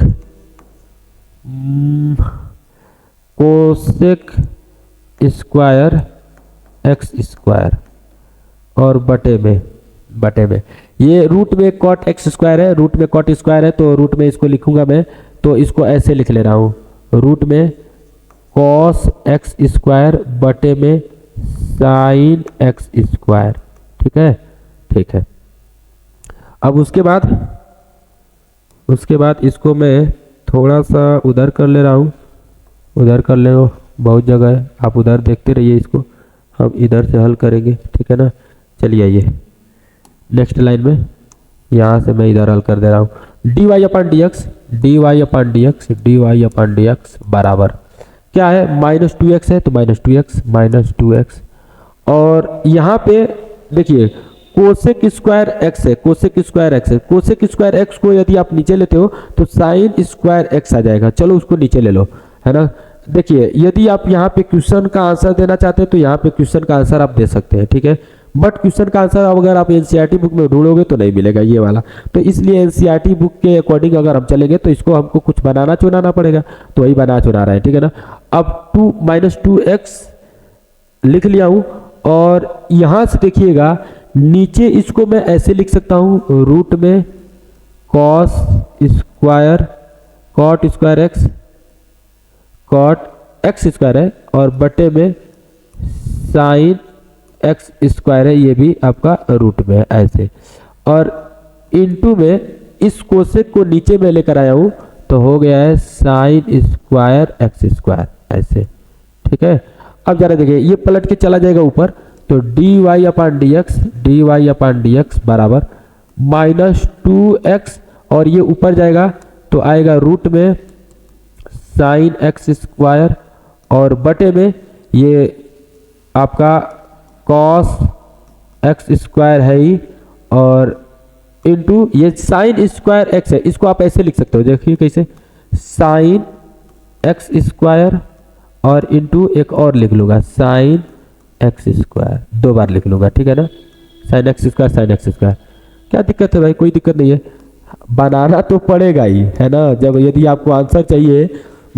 स्क्वायर एक्स स्क्वायर और बटे में ये रूट में कॉट एक्स स्क्वायर है, रूट में कॉट स्क्वायर है, तो रूट में इसको लिखूंगा मैं, तो इसको ऐसे लिख ले रहा हूँ, रूट में कॉस एक्स स्क्वायर बटे में साइन एक्स स्क्वायर, ठीक है, ठीक है। अब उसके बाद इसको मैं थोड़ा सा उधर कर ले रहा हूँ, उधर कर ले, बहुत जगह है, आप उधर देखते रहिए, इसको हम इधर से हल करेंगे, ठीक है ना। चलिए आइए नेक्स्ट लाइन में, यहाँ से मैं इधर हल कर दे रहा हूँ, dy अपन dx बराबर क्या है, -2x है, तो -2x, और यहाँ पे देखिए कोसेक स्क्वायर एक्स है, कोसेक स्क्वायर एक्स को यदि आप नीचे लेते हो तो साइन स्क्वायर एक्स आ जाएगा, चलो उसको नीचे ले लो, है ना। देखिए यदि आप यहाँ पे क्वेश्चन का आंसर देना चाहते हैं तो यहाँ पे क्वेश्चन का आंसर आप दे सकते हैं, ठीक है, बट क्वेश्चन का आंसर अगर आप एनसीईआरटी बुक में ढूंढोगे तो नहीं मिलेगा ये वाला, तो इसलिए एनसीईआरटी बुक के अकॉर्डिंग अगर हम चलेंगे तो इसको हमको कुछ बनाना चुनाना पड़ेगा, तो वही बना चुना रहे हैं, ठीक है ना। अब -2x लिख लिया हूँ, और यहाँ से देखिएगा नीचे इसको मैं ऐसे लिख सकता हूँ, रूट में cos square cot square x, cot x square है, और बटे में साइन एक्स स्क्वायर है, ये भी आपका रूट में है ऐसे, और इनटू में इस कोसेक को नीचे में लेकर आया हूँ तो हो गया है साइन स्क्वायर एक्स स्क्वायर ऐसे, ठीक है। अब जरा देखिए ये पलट के चला जाएगा ऊपर, तो dy अपन dx बराबर -2x, और ये ऊपर जाएगा तो आएगा रूट में साइन एक्स स्क्वायर, और बटे में ये आपका कॉस एक्स स्क्वायर है ही, और इनटू ये साइन स्क्वायर एक्स है, इसको आप ऐसे लिख सकते हो, देखिए कैसे, साइन एक्स स्क्वायर और इनटू एक और लिख लूँगा साइन एक्स स्क्वायर, 2 बार लिख लूँगा, ठीक है ना, साइन एक्स स्क्वायर, क्या दिक्कत है भाई, कोई दिक्कत नहीं है, बनाना तो पड़ेगा ही, है ना, जब यदि आपको आंसर चाहिए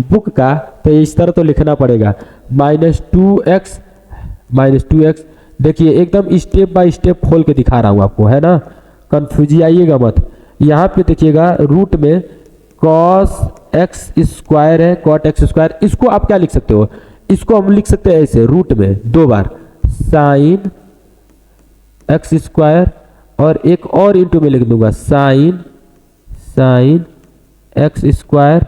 बुक का तो इस तरह तो लिखना पड़ेगा, -2x, देखिए एकदम स्टेप बाय स्टेप खोल के दिखा रहा हूँ आपको, है ना, कंफ्यूज आइएगा मत। यहाँ पे देखिएगा रूट में कॉस एक्स स्क्वायर है, कॉट एक्स स्क्वायर, इसको आप क्या लिख सकते हो, इसको हम लिख सकते हैं ऐसे, रूट में 2 बार साइन एक्स स्क्वायर, और एक और इंटू में लिख दूंगा साइन एक्स स्क्वायर,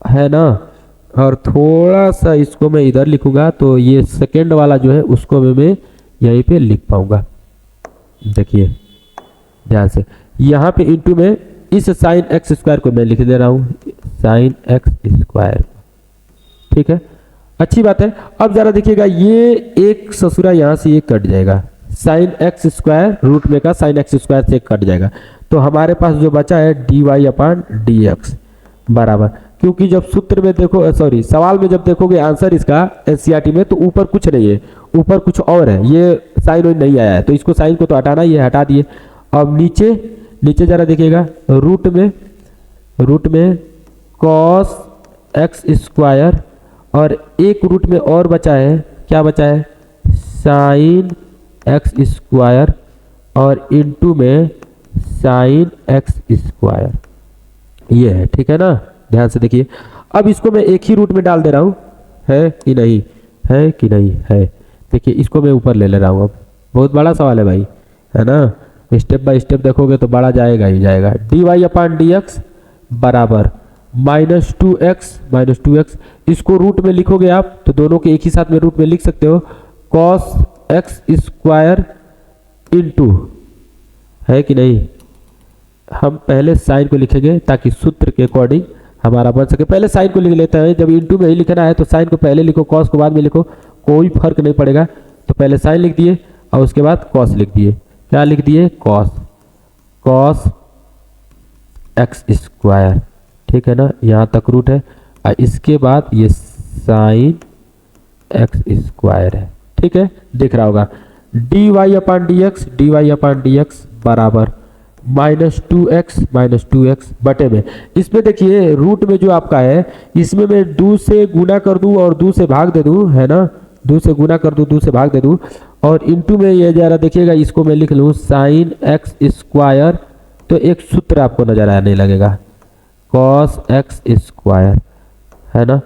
है ना, और थोड़ा सा इसको मैं इधर लिखूंगा तो ये सेकेंड वाला जो है उसको मैं यहीं पे लिख पाऊंगा, देखिए ध्यान से, यहाँ पे इंटू में इस साइन एक्स स्क्वायर को मैं लिख दे रहा हूँ साइन एक्स स्क्वायर, ठीक है, अच्छी बात है। अब जरा देखिएगा ये एक ससुरा यहाँ से ये कट जाएगा, साइन एक्स स्क्वायर रूट में का साइन एक्स स्क्वायर से कट जाएगा, तो हमारे पास जो बचा है dy अपन dx बराबर, क्योंकि जब सूत्र में देखो, सॉरी सवाल में जब देखोगे आंसर इसका एनसीईआरटी में, तो ऊपर कुछ नहीं है, ऊपर कुछ और है, ये साइन नहीं आया है, तो इसको साइन को तो हटाना ही है, हटा दिए। अब नीचे जरा देखिएगा रूट में कॉस एक्स स्क्वायर, और एक रूट में और बचा है, क्या बचा है, साइन एक्स स्क्वायर, और इनटू में साइन एक्स स्क्वायर, ये है, ठीक है ना, ध्यान से देखिए। अब इसको मैं एक ही रूट में डाल दे रहा हूँ, है कि नहीं है, देखिए इसको मैं ऊपर ले रहा हूँ। अब बहुत बड़ा सवाल है भाई, है ना, स्टेप बाय स्टेप देखोगे तो बड़ा जाएगा ही जाएगा। dy अपन dx बराबर -2x, इसको रूट में लिखोगे आप तो दोनों के एक ही साथ में रूट में लिख सकते हो, cos x स्क्वायर इंटू, है कि नहीं, हम पहले साइन को लिखेंगे ताकि सूत्र के अकॉर्डिंग हमारा बन सके, पहले साइन को लिख लेते हैं, जब इंटू में ही लिखना है तो साइन को पहले लिखो, कॉस को बाद में लिखो, कोई फर्क नहीं पड़ेगा, तो पहले साइन लिख दिए और उसके बाद कॉस लिख दिए, क्या लिख दिए, कॉस एक्स स्क्वायर, ठीक है ना, यहाँ तक रूट है और इसके बाद ये साइन एक्स स्क्वायर है। ठीक है, दिख रहा होगा D y upon d x बराबर माइनस टू एक्स बटे में, इसमें देखिए रूट में जो आपका है इसमें मैं 2 से गुना कर दूं और 2 से भाग दे दूं, है ना, 2 से गुना कर दूं 2 से भाग दे दूं और इनटू में ये जरा देखिएगा, इसको मैं लिख लूं साइन एक्स स्क्वायर, तो एक सूत्र आपको नजर आने लगेगा कॉस एक्स स्क्वायर, है ना।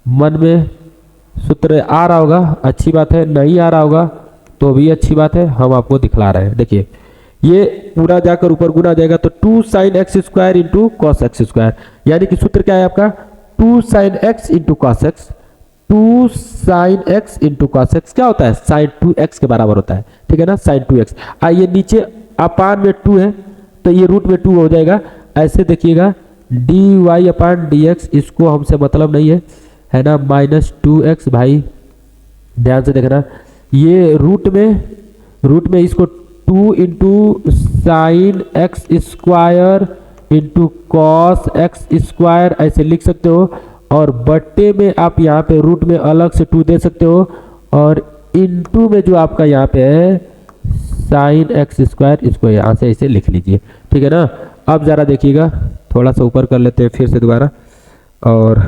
मन में सूत्र आ रहा होगा, अच्छी बात है, नहीं आ रहा होगा तो भी अच्छी बात है, हम आपको दिखला रहे हैं। देखिए ये पूरा जाकर ऊपर गुना जाएगा तो 2 sine x square into cos x square, यानी कि सूत्र क्या है आपका 2 sine x into cos x, 2 sine x into cos x क्या होता है साइन 2x के बराबर होता है। ठीक है ना, साइन 2x। आइए नीचे अपान में 2 है तो ये रूट में 2 हो जाएगा, ऐसे देखिएगा D y upon d x, इसको हमसे मतलब नहीं है ना, माइनस 2x। भाई ध्यान से देखना, ये रूट में इसको 2 into sine x square into cos x square ऐसे लिख सकते हो और बट्टे में आप यहाँ पे रूट में अलग से 2 दे सकते हो और इंटू में जो आपका यहाँ पे है साइन एक्स स्क्वायर, इसको यहाँ से ऐसे लिख लीजिए। ठीक है ना, अब ज़रा देखिएगा, थोड़ा सा ऊपर कर लेते हैं फिर से दोबारा और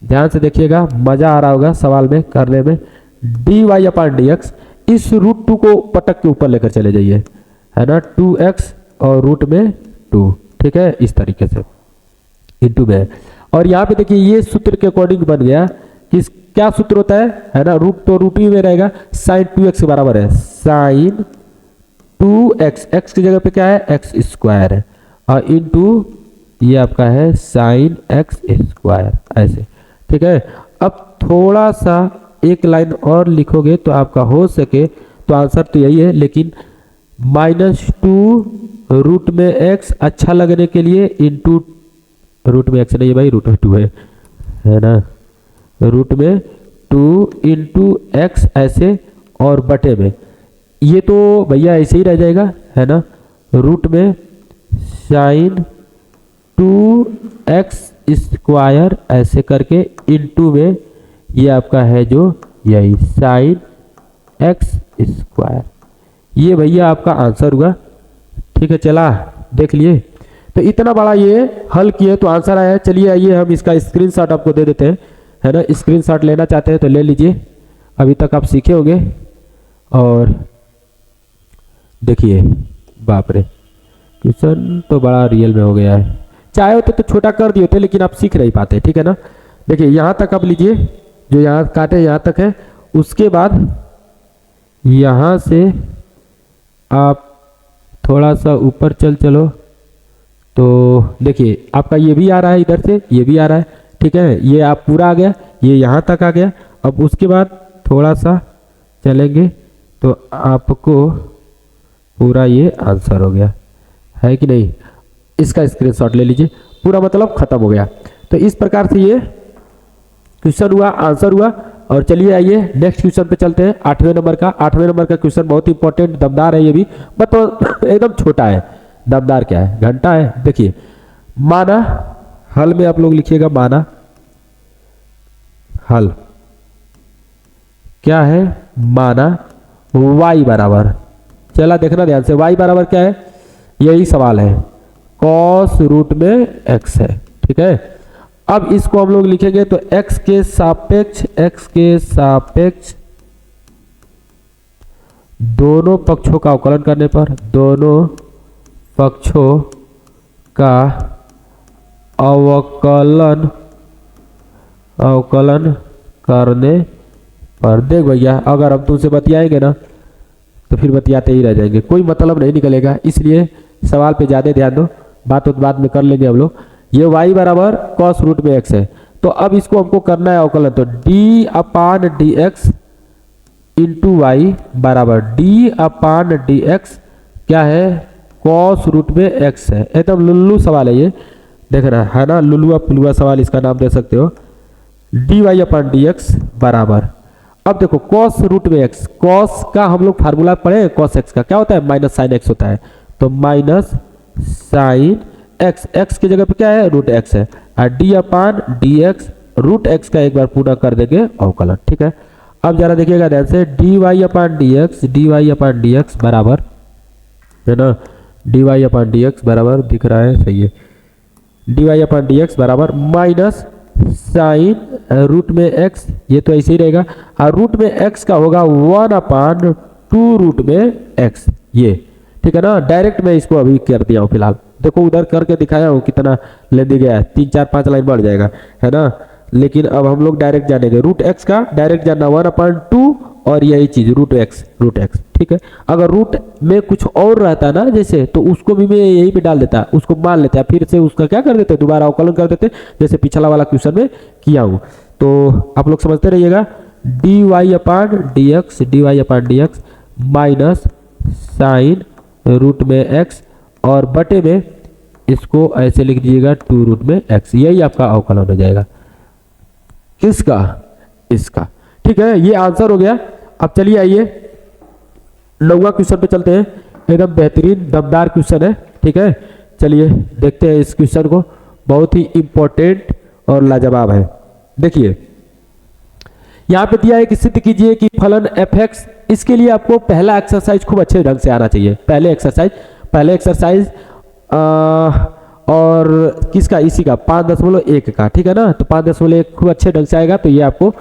ध्यान से देखिएगा, मज़ा आ रहा होगा सवाल में करने में। D y upon d x, इस रूट 2 को पटक के ऊपर लेकर चले जाइए, है ना, 2x और रूट में 2। ठीक है, इस तरीके से इंटू में, और यहाँ पे देखिए ये सूत्र के अकॉर्डिंग बन गया कि क्या सूत्र होता है ना, रूट तो रूट ही में रहेगा, साइन 2x के बराबर है साइन 2x, x की जगह पे क्या है एक्स स्क्वायर है और इंटू ये आपका है साइन एक्स स्क्वायर ऐसे। ठीक है, अब थोड़ा सा एक लाइन और लिखोगे तो आपका हो सके तो आंसर तो यही है, लेकिन -2 रूट में x अच्छा लगने के लिए इंटू रूट में x नहीं है भाई, रूट में 2 है ना, रूट में 2 इंटू एक्स ऐसे और बटे में ये तो भैया ऐसे ही रह जाएगा, है ना, रूट में साइन 2x स्क्वायर ऐसे करके इंटू में ये आपका है जो यही साइन एक्स स्क्वायर, ये भैया आपका आंसर हुआ। ठीक है, चला देख लिए, तो इतना बड़ा ये हल किए तो आंसर आया। चलिए आइए हम इसका स्क्रीनशॉट आपको दे देते हैं, है ना, स्क्रीनशॉट लेना चाहते हैं तो ले लीजिए, अभी तक आप सीखे होंगे। और देखिए बाप रे, क्वेश्चन तो बड़ा रियल में हो गया है, चाहे होते तो छोटा कर दिए होते लेकिन आप सीख नहीं पाते। ठीक है ना, देखिए यहाँ तक आप लीजिए, जो यहाँ काटे यहाँ तक है, उसके बाद यहाँ से आप थोड़ा सा ऊपर चलो तो देखिए आपका ये भी आ रहा है, इधर से ये भी आ रहा है। ठीक है, ये आप पूरा आ गया, ये यहाँ तक आ गया। अब उसके बाद थोड़ा सा चलेंगे तो आपको पूरा ये आंसर हो गया, है कि नहीं। इसका स्क्रीनशॉट ले लीजिए, पूरा मतलब खत्म हो गया। तो इस प्रकार से ये क्वेश्चन हुआ, आंसर हुआ। और चलिए आइए नेक्स्ट क्वेश्चन पे चलते हैं, 8वें नंबर का। 8वें नंबर का क्वेश्चन बहुत इंपॉर्टेंट दमदार है, ये भी मतलब एकदम छोटा है। दमदार क्या है, घंटा है। देखिए माना, हल में आप लोग लिखिएगा माना, हल क्या है, माना y बराबर, चला देखना ध्यान से, y बराबर क्या है, यही सवाल है, कॉस रूट में x है। ठीक है, अब इसको हम लोग लिखेंगे तो x के सापेक्ष दोनों पक्षों का अवकलन करने पर, दोनों पक्षों का अवकलन करने पर, देख भैया अगर हम तुमसे बतियाएंगे ना तो फिर बतियाते ही रह जाएंगे, कोई मतलब नहीं निकलेगा, इसलिए सवाल पे ज़्यादा ध्यान दो, बात बाद में कर लेंगे हम लोग। ये y बराबर कॉस रूट में x है, तो अब इसको हमको करना है अवकलन, तो d अपान डी एक्स इंटू वाई बराबर d अपान डी एक्स क्या है, कॉस रूट में x है। एकदम लुल्लू सवाल है ये, देख रहा है ना, लुलुआ पुलुआ सवाल इसका नाम दे सकते हो। D y upon d x बराबर, अब देखो कॉस रूट में x, कॉस का हम लोग फार्मूला पढ़े, कॉस x का क्या होता है, माइनस साइन x होता है, तो माइनस साइन एक्स, एक्स की जगह पे क्या है रूट एक्स है, और D upon d x root x का एक बार पूरा कर देंगे अवकलन। ठीक है, अब जरा देखिएगा ध्यान से, D y upon d x बराबर है ना, D y upon d x बराबर दिख रहा है, सही है, D y upon d x बराबर माइनस साइन रूट में एक्स, ये तो ऐसे ही रहेगा, और रूट में एक्स का होगा 1/2 रूट में एक्स, ये ठीक है ना। डायरेक्ट मैं इसको अभी कर दिया हूँ फिलहाल, देखो उधर करके दिखाया हूँ कितना लेंदी गया है, 3 4 5 लाइन बढ़ जाएगा है ना, लेकिन अब हम लोग डायरेक्ट जानेंगे रूट एक्स का, डायरेक्ट जानना 1/2 और यही चीज रूट एक्स ठीक है। अगर रूट में कुछ और रहता ना जैसे, तो उसको भी मैं यही पे डाल देता, उसको मान लेता, फिर से उसका क्या कर देते, दोबारा अवकलन कर देते, जैसे पिछला वाला क्वेश्चन में किया हूँ। तो आप लोग समझते रहिएगा, d y upon d x minus sine root में एक्स और बटे में इसको ऐसे लिख दीजिएगा 2 रूट में एक्स, यही आपका अवकलन हो जाएगा किसका, इसका। ठीक है, ये आंसर हो गया। अब चलिए आइए 9वां क्वेश्चन पे चलते हैं, एकदम बेहतरीन दमदार क्वेश्चन है। ठीक है, चलिए देखते हैं इस क्वेश्चन को, बहुत ही इंपॉर्टेंट और लाजवाब है। देखिए यहां पे दिया है कि सिद्ध कीजिए कि फलन f(x), इसके लिए आपको पहला एक्सरसाइज खूब अच्छे ढंग से आना चाहिए, पहले एक्सरसाइज और किसका, इसी का 5.1 का, ठीक है ना। तो 5.1 खूब अच्छे ढंग से आएगा, तो ये आपको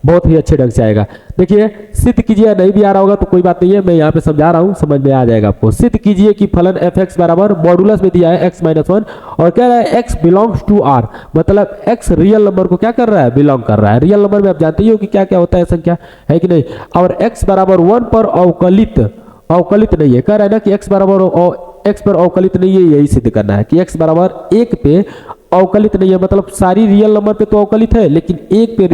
बहुत ही अच्छे ढंग से आएगा। देखिए सिद्ध कीजिए, नहीं भी आ रहा होगा तो कोई बात नहीं है, मैं यहाँ पे समझा रहा हूँ, समझ में आ जाएगा आपको। सिद्ध कीजिए कि फलन f(x) बराबर मॉडुलस में दिया है x-1 और कह रहा है x बिलोंग्स टू r, मतलब x रियल नंबर को क्या कर रहा है, बिलोंग कर रहा है। रियल नंबर में आप जानते ही हो कि क्या क्या होता है, संख्या है कि नहीं, और x बराबर 1 पर अवकलित नहीं है, कह रहा है ना कि x पर अवकलित नहीं है, यही सिद्ध करना है कि x बराबर 1 पे अवकलित नहीं है, मतलब सारी रियल नंबर पे तो अवकलित है लेकिन 1 पे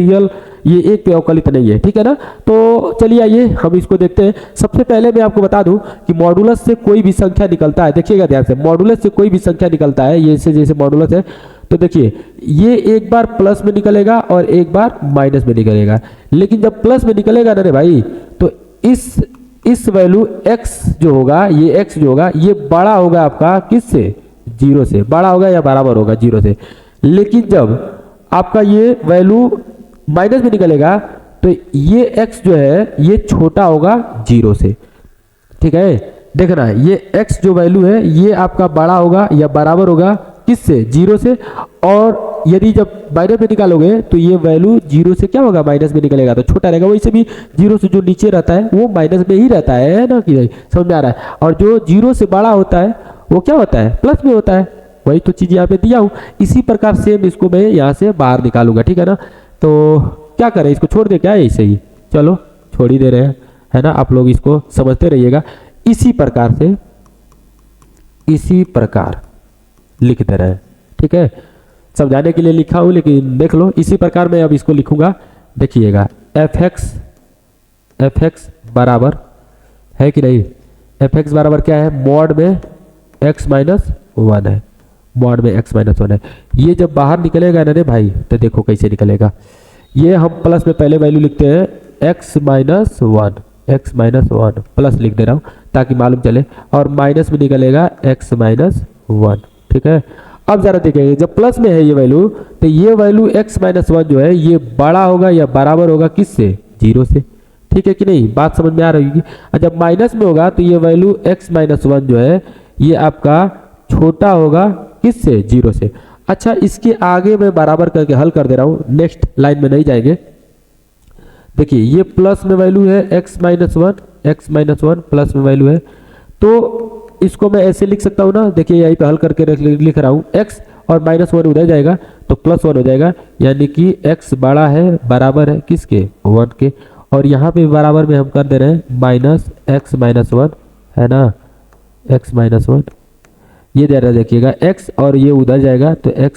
ये 1 पे अवकलित नहीं है। ठीक है ना, तो चलिए आइए हम इसको देखते हैं। सबसे पहले मैं आपको बता दूं कि मॉडुलस से कोई भी संख्या निकलता है, देखिएगा ध्यान से, मॉडुलस से कोई भी संख्या निकलता है, ये जैसे मॉडुलस है, तो देखिए ये एक बार प्लस में निकलेगा और एक बार माइनस में निकलेगा, लेकिन जब प्लस में निकलेगा ना रे भाई, तो इस वैल्यू x जो होगा, ये x जो होगा ये बड़ा होगा आपका किससे, 0 से, बड़ा होगा या बराबर होगा 0 से। लेकिन जब आपका ये वैल्यू माइनस में निकलेगा तो ये x जो है ये छोटा होगा 0 से। ठीक है, देखना ये x जो वैल्यू है ये आपका बड़ा होगा या बराबर होगा किससे, 0 से, और यदि जब माइनस में निकालोगे तो ये वैल्यू 0 से क्या होगा, माइनस में निकलेगा तो छोटा रहेगा। वैसे भी 0 से जो नीचे रहता है वो माइनस में ही रहता है ना, कि समझ में आ रहा है, और जो 0 से बड़ा होता है वो क्या होता है, प्लस में होता है। वही तो चीज यहाँ पे दिया हूँ, इसी प्रकार से इसको मैं यहाँ से बाहर निकालूंगा। ठीक है ना, तो क्या करें, इसको छोड़ दे क्या, ऐसे ही चलो छोड़ ही दे रहे हैं, है ना। आप लोग इसको समझते रहिएगा, इसी प्रकार लिख दे रहे हैं। ठीक है, समझाने के लिए लिखा हूं, लेकिन देख लो इसी प्रकार मैं अब इसको लिखूंगा। देखिएगा f(x) बराबर है कि नहीं, f(x) बराबर क्या है, मॉड में x-1 है, मॉड में x-1 है। ये जब बाहर निकलेगा ना रे भाई, तो देखो कैसे निकलेगा, ये हम प्लस में पहले वैल्यू लिखते हैं x-1 प्लस लिख दे रहा हूं ताकि मालूम चले, और माइनस में निकलेगा x-1। ठीक है, अब जरा देखेंगे जब प्लस में है ये वैल्यू, तो ये वैल्यू x-1 जो है ये बड़ा होगा या बराबर होगा किससे, 0 से। ठीक है कि नहीं, बात समझ में आ रही होगी। और जब माइनस में होगा तो ये वैल्यू x-1 जो है ये आपका छोटा होगा किससे, 0 से। अच्छा, इसके आगे मैं बराबर करके हल कर दे रहा हूं, नेक्स्ट लाइन में नहीं जाएंगे। देखिए ये प्लस में वैल्यू है x-1 प्लस में वैल्यू है, तो इसको मैं ऐसे लिख सकता हूँ ना, देखिए यहीं पे हल करके लिख रहा हूँ, x और -1 उधर जाएगा तो +1 हो जाएगा, यानी कि x बड़ा है, बराबर है किसके, 1 के, और यहाँ पे बराबर में हम कर दे रहे हैं -x-1 है ना, x-1 ये दे रहा है, देखिएगा x और ये उधर जाएगा तो x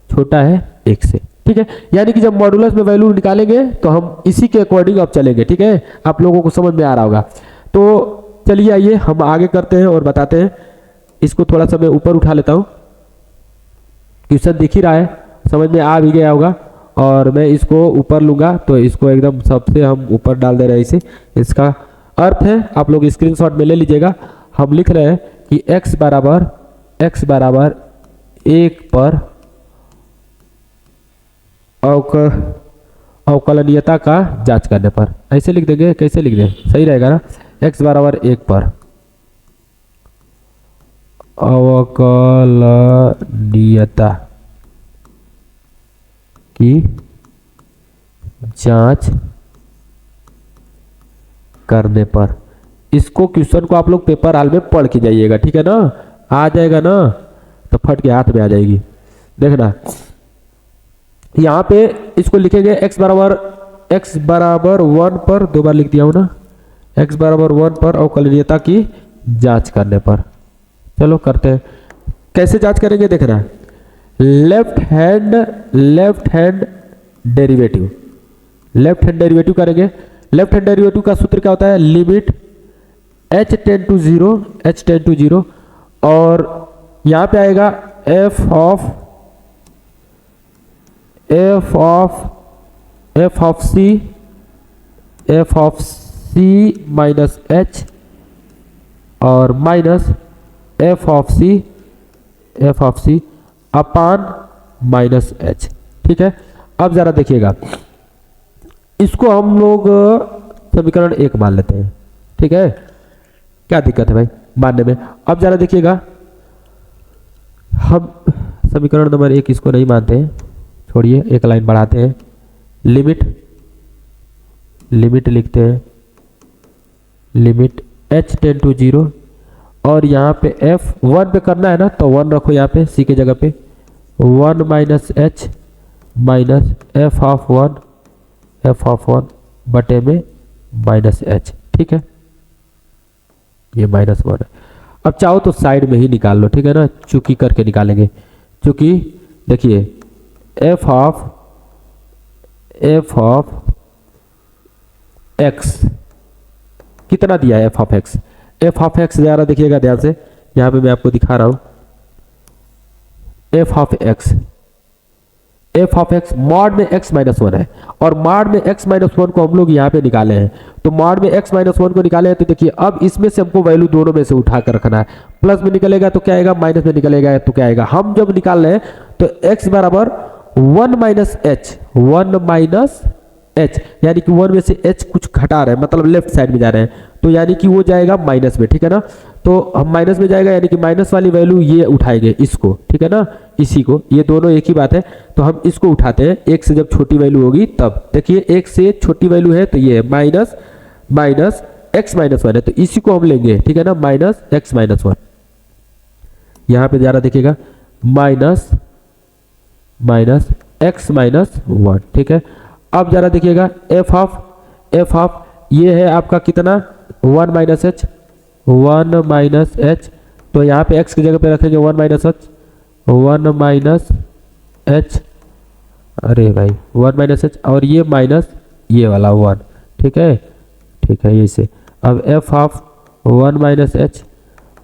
छोटा है 1 से। ठीक है, यानी कि जब मॉडुलस में वैल्यू निकालेंगे तो हम इसी के अकॉर्डिंग अब चलेंगे। ठीक है, आप लोगों को समझ में आ रहा होगा। तो चलिए आइए हम आगे करते हैं और बताते हैं। इसको थोड़ा सा मैं ऊपर उठा लेता हूं, क्वेश्चन दिख ही रहा है, समझ में आ भी गया होगा, और मैं इसको ऊपर लूंगा तो इसको एकदम सबसे हम ऊपर डाल दे रहे हैं इसे। इसका अर्थ है, आप लोग स्क्रीनशॉट में ले लीजिएगा, हम लिख रहे हैं कि x बराबर 1 पर अवकलनीयता का जांच करने पर, ऐसे लिख देंगे, कैसे लिख दें, सही रहेगा ना। x बराबर 1 पर अवकलनीयता की जांच करने पर, इसको क्वेश्चन को आप लोग पेपर हाल में पढ़ के जाइएगा, ठीक है ना। आ जाएगा ना तो फट के हाथ में आ जाएगी। देखना यहां पे इसको लिखेंगे x बराबर 1 पर, 2 बार लिख दिया हूं ना, x बराबर 1 पर अवकलनीयता की जांच करने पर। चलो करते हैं, कैसे जांच करेंगे देखना। लेफ्ट हैंड डेरिवेटिव करेंगे। लेफ्ट हैंड डेरिवेटिव का सूत्र क्या होता है, लिमिट h टेंड टू 0 और यहां पे आएगा f of c minus h और minus f of c upon minus h, ठीक है। अब जरा देखिएगा, इसको हम लोग समीकरण 1 मान लेते हैं, ठीक है। क्या दिक्कत है भाई मानने में। अब जरा देखिएगा, हम समीकरण नंबर 1 इसको नहीं मानते हैं, छोड़िए, एक लाइन बढ़ाते हैं। लिमिट लिखते हैं, लिमिट h टेंड टू 0 और यहाँ पे f 1 पे करना है ना, तो 1 रखो यहाँ पे c के जगह पे, 1 minus h minus f of 1 बटे में माइनस h, ठीक है। ये -1 है। अब चाहो तो साइड में ही निकाल लो, ठीक है ना, चूकी करके निकालेंगे। चूंकि देखिए f ऑफ x कितना दिया है, f ऑफ x जरा देखिएगा ध्यान से, यहां पे मैं आपको दिखा रहा हूं। f ऑफ x मॉड में x माइनस 1 है और मॉड में x माइनस 1 को हम लोग यहाँ पे निकाले हैं। तो मॉड में x माइनस 1 को निकाले हैं, तो देखिए अब इसमें से हमको वैल्यू दोनों में से उठा कर रखना है। प्लस में निकलेगा तो क्या आएगा, माइनस में निकलेगा तो क्या आएगा। हम जब निकाल रहे हैं तो x बराबर 1 माइनस h यानी कि 1 में से h कुछ घटा रहे हैं, मतलब लेफ्ट साइड में जा रहे हैं, तो यानी कि वो जाएगा माइनस में, ठीक है ना। तो हम माइनस में जाएगा यानी कि माइनस वाली वैल्यू ये उठाएंगे इसको, ठीक है ना, इसी को, ये दोनों एक ही बात है। तो हम इसको उठाते हैं, एक से जब छोटी वैल्यू होगी तब। देखिए एक से छोटी वैल्यू है तो ये माइनस x माइनस 1 है, तो इसी को हम लेंगे, ठीक है ना, माइनस x माइनस 1। यहां पे जरा देखिएगा माइनस x माइनस 1, ठीक है। अब जरा देखिएगा f ऑफ ये है आपका कितना, 1 माइनस h, तो यहाँ पे x की जगह पे रखेंगे 1 माइनस h, अरे भाई 1 माइनस h और ये माइनस ये वाला 1, ठीक है ये से। अब f ऑफ 1 माइनस h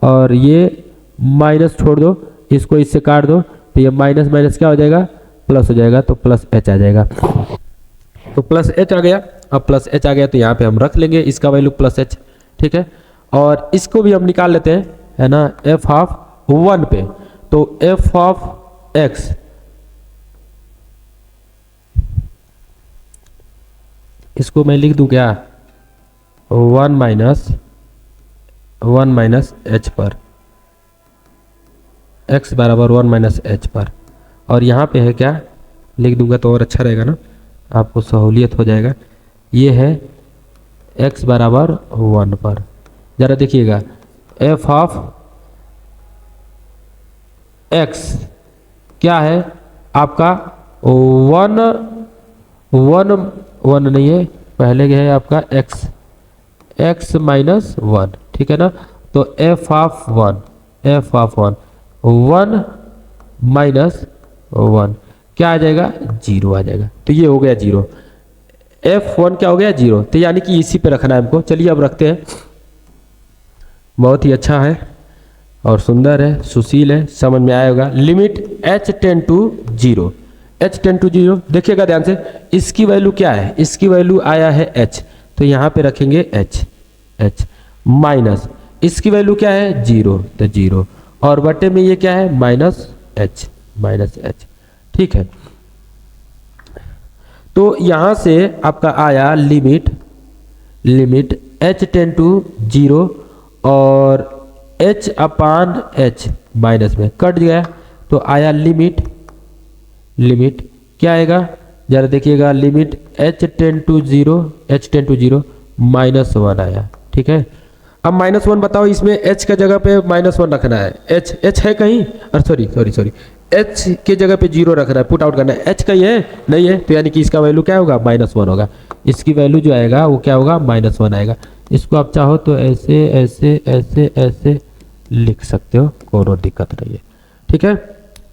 और ये माइनस छोड़ दो, इसको इससे काट दो, तो ये माइनस क्या हो जाएगा, प्लस हो जाएगा, तो प्लस h आ जाएगा। तो प्लस h आ गया। अब प्लस h आ गया तो यहाँ पे हम रख लेंगे इसका वैल्यू प्लस h, ठीक है। और इसको भी हम निकाल लेते हैं, है ना, f ऑफ 1 पे, तो f ऑफ x इसको मैं लिख दूं क्या, 1 माइनस h पर, x बराबर 1 माइनस h पर, और यहाँ पे है क्या, लिख दूंगा तो और अच्छा रहेगा ना, आपको सहूलियत हो जाएगा। ये है x बराबर 1 पर। जरा देखिएगा f ऑफ x क्या है आपका, 1 नहीं है, पहले क्या है आपका x माइनस 1, ठीक है ना। तो f ऑफ 1 माइनस 1 क्या आ जाएगा, 0 आ जाएगा। तो ये हो गया 0, f1 क्या हो गया 0, तो यानी कि इसी पे रखना है हमको। चलिए अब रखते हैं। बहुत ही अच्छा है और सुंदर है, सुशील है, समझ में आएगा। लिमिट h टेंड टू 0, देखिएगा ध्यान से, इसकी वैल्यू क्या है, इसकी वैल्यू आया है h, तो यहाँ पे रखेंगे h माइनस इसकी वैल्यू क्या है 0, तो 0 और बटे में ये क्या है माइनस -h। ठीक है, तो यहां से आपका आया लिमिट h टेंड टू 0 और h अपान h माइनस में कट गया, तो आया लिमिट क्या आएगा जरा देखिएगा, लिमिट h टेंड टू 0 -1 आया। ठीक है, अब -1 बताओ, इसमें h का जगह पे -1 रखना है, h है कहीं, सॉरी h के जगह पे 0 रखना है, पुट आउट करना है, h कहीं है नहीं है, तो यानी कि इसका वैल्यू क्या होगा -1 होगा, इसकी वैल्यू जो आएगा वो क्या होगा -1 आएगा। इसको आप चाहो तो ऐसे ऐसे ऐसे ऐसे लिख सकते हो, कोई दिक्कत नहीं है। ठीक है,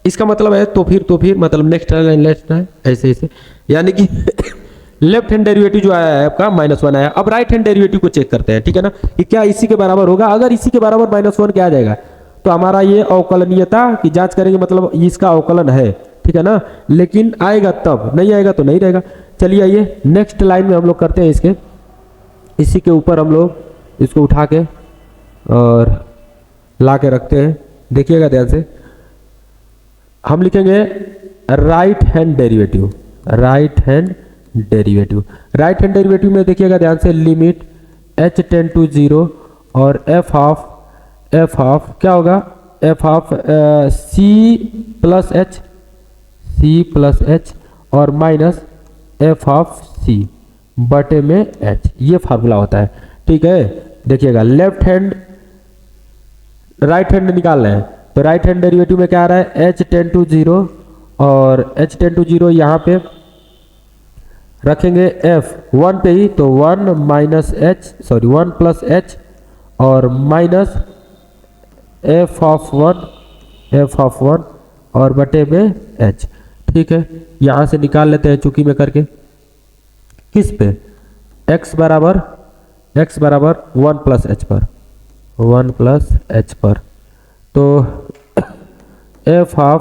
इसका मतलब है तो फिर मतलब नेक्स्ट लाइन है ऐसे ऐसे, यानी कि लेफ्ट हैंड डेरिवेटिव जो आया है आपका -1 आया। अब राइट हैंड डेरिवेटिव को चेक करते हैं, ठीक है ना, कि क्या इसी के बराबर होगा। अगर इसी के बराबर -1 क्या आ जाएगा, तो हमारा ये अवकलनीयता की जांच करेंगे, मतलब इसका अवकलन है, ठीक है ना, लेकिन आएगा तब, नहीं आएगा तो नहीं रहेगा। चलिए आइए नेक्स्ट लाइन में हम लोग करते हैं इसके, इसी के ऊपर हम लोग इसको उठा के और ला के रखते हैं। देखिएगा ध्यान से, हम लिखेंगे right hand derivative. Right hand derivative में देखिएगा ध्यान से, लिमिट h टेंड टू 0 और f हाफ क्या होगा, f half c plus h और माइनस f हाफ c बटे में h, ये फार्मूला होता है। ठीक है, देखिएगा राइट हैंड निकाल रहे हैं, तो राइट हैंड डेरिवेटिव में क्या आ रहा है, h टेंड टू 0 और h टेंड टू 0 यहाँ पे रखेंगे f 1 पे ही, तो 1 प्लस h और माइनस f ऑफ 1 और बटे में h। ठीक है, यहाँ से निकाल लेते हैं चुकी में करके, किस पे, x बराबर 1 प्लस h पर, तो f ऑफ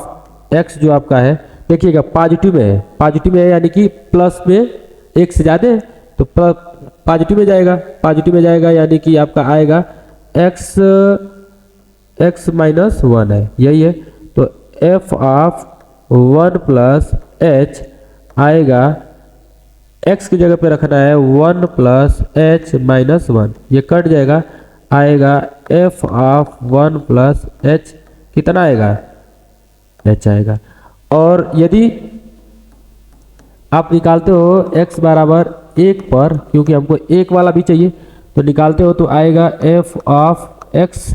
x जो आपका है, देखिएगा पॉजिटिव में है, यानी कि प्लस में एक से ज़्यादा है तो पॉजिटिव में जाएगा, यानी कि आपका आएगा x -1 है, यही है, तो f ऑफ 1 प्लस h आएगा, x की जगह पे रखना है 1 प्लस h -1, ये कट जाएगा, आएगा f ऑफ 1 प्लस h, कितना आएगा, h आएगा। और यदि आप निकालते हो x बराबर 1 पर, क्योंकि हमको 1 वाला भी चाहिए, तो निकालते हो तो आएगा f ऑफ x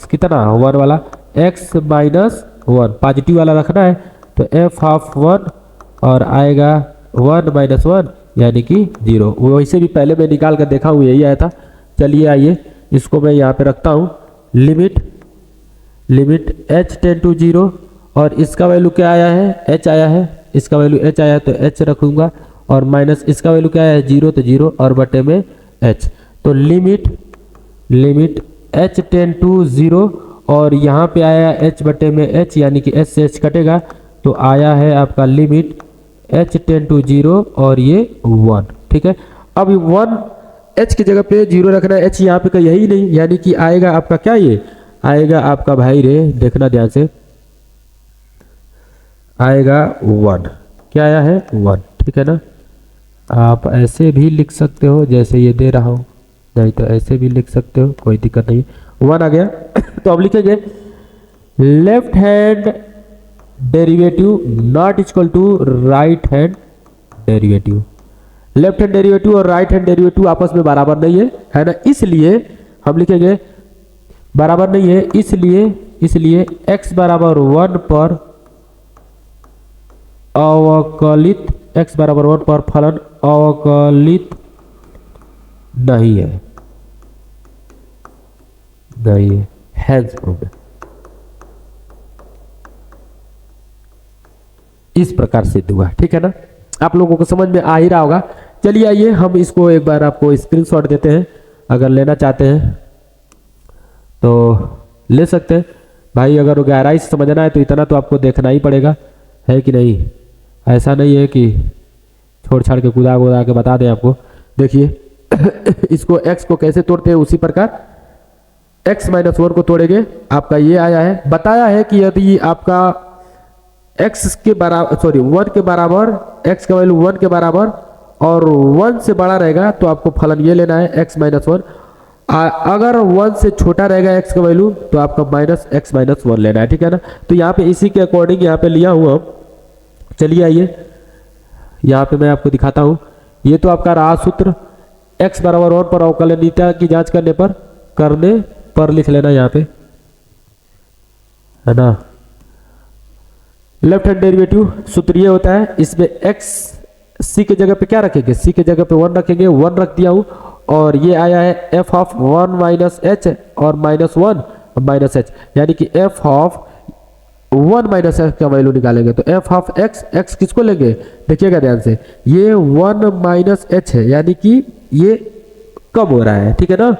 कितना, 1 वाला, x -1 पॉजिटिव वाला रखना है, तो f ऑफ 1 और आएगा 1 -1 यानी कि 0। वैसे भी पहले मैं निकाल कर देखा हूँ, यही आया था। चलिए आइए इसको मैं यहाँ पे रखता हूँ, लिमिट h टेंड टू 0 और इसका वैल्यू क्या आया है, h आया है, इसका वैल्यू h आया तो h रखूंगा, और माइनस इसका वैल्यू क्या है, 0 तो 0 और बटे में h, तो लिमिट h टेंड टू 0 और यहाँ पे आया h बटे में h, यानी कि h से h कटेगा, तो आया है आपका लिमिट h टेंड टू 0 और ये 1। ठीक है, अब 1 h की जगह पे 0 रखना है, h यहाँ पे का यही नहीं, यानी कि आएगा आपका क्या, ये आएगा आपका भाई रे, देखना ध्यान से, आएगा 1, क्या आया है 1। ठीक है ना, आप ऐसे भी लिख सकते हो जैसे ये दे रहा हूँ, नहीं तो ऐसे भी लिख सकते हो, कोई दिक्कत नहीं, 1 आ गया। तो अब लिखेंगे left hand derivative not equal to right hand derivative. Left hand derivative और राइट हैंड डेरिवेटिव आपस में बराबर नहीं है ना, इसलिए हम लिखेंगे बराबर नहीं है, इसलिए x बराबर 1 पर अवकलित, x बराबर 1 पर फलन अवकलित नहीं है, हैज प्रूव्ड। इस प्रकार सिद्ध हुआ। ठीक है ना, आप लोगों को समझ में आ ही रहा होगा। चलिए आइए हम इसको एक बार आपको स्क्रीनशॉट देते हैं, अगर लेना चाहते हैं तो ले सकते हैं भाई। अगर गहराई से समझना है तो इतना तो आपको देखना ही पड़ेगा, है कि नहीं। ऐसा नहीं है कि छोड़ छाड़ के कूदा के बता दें आपको। देखिए इसको x को कैसे तोड़ते हैं, उसी प्रकार x माइनस वन को तोड़ेंगे, आपका ये आया है। बताया है कि यदि आपका x के बराबर, सॉरी 1 के बराबर, x का वैल्यू 1 के बराबर और 1 से बड़ा रहेगा तो आपको फलन ये लेना है x माइनस वन। अगर 1 से छोटा रहेगा x का वैल्यू तो आपका माइनस x माइनस वन लेना है, ठीक है ना। तो यहाँ पे इसी के अकॉर्डिंग यहाँ पे लिया हूँ हम। चलिए आइए यहाँ पे मैं आपको दिखाता हूँ। ये तो आपका रहा सूत्र, x बराबर 1 पर अवकलनीयता की जांच करने पर लिख लेना यहाँ पे, है ना। लेफ्ट हैंड डेरिवेटिव सूत्र ये होता है, इसमें x c के जगह पे क्या रखेंगे, c के जगह पे 1 रखेंगे, 1 रख दिया हूँ। और ये आया है f ऑफ 1 माइनस एच और माइनस 1 माइनस एच, यानी कि f ऑफ 1 माइनस एच का वैल्यू निकालेंगे तो f ऑफ x किसको लेंगे, देखिएगा ध्यान से, ये 1 माइनस एच है, यानी कि ये कम हो रहा है, ठीक है ना,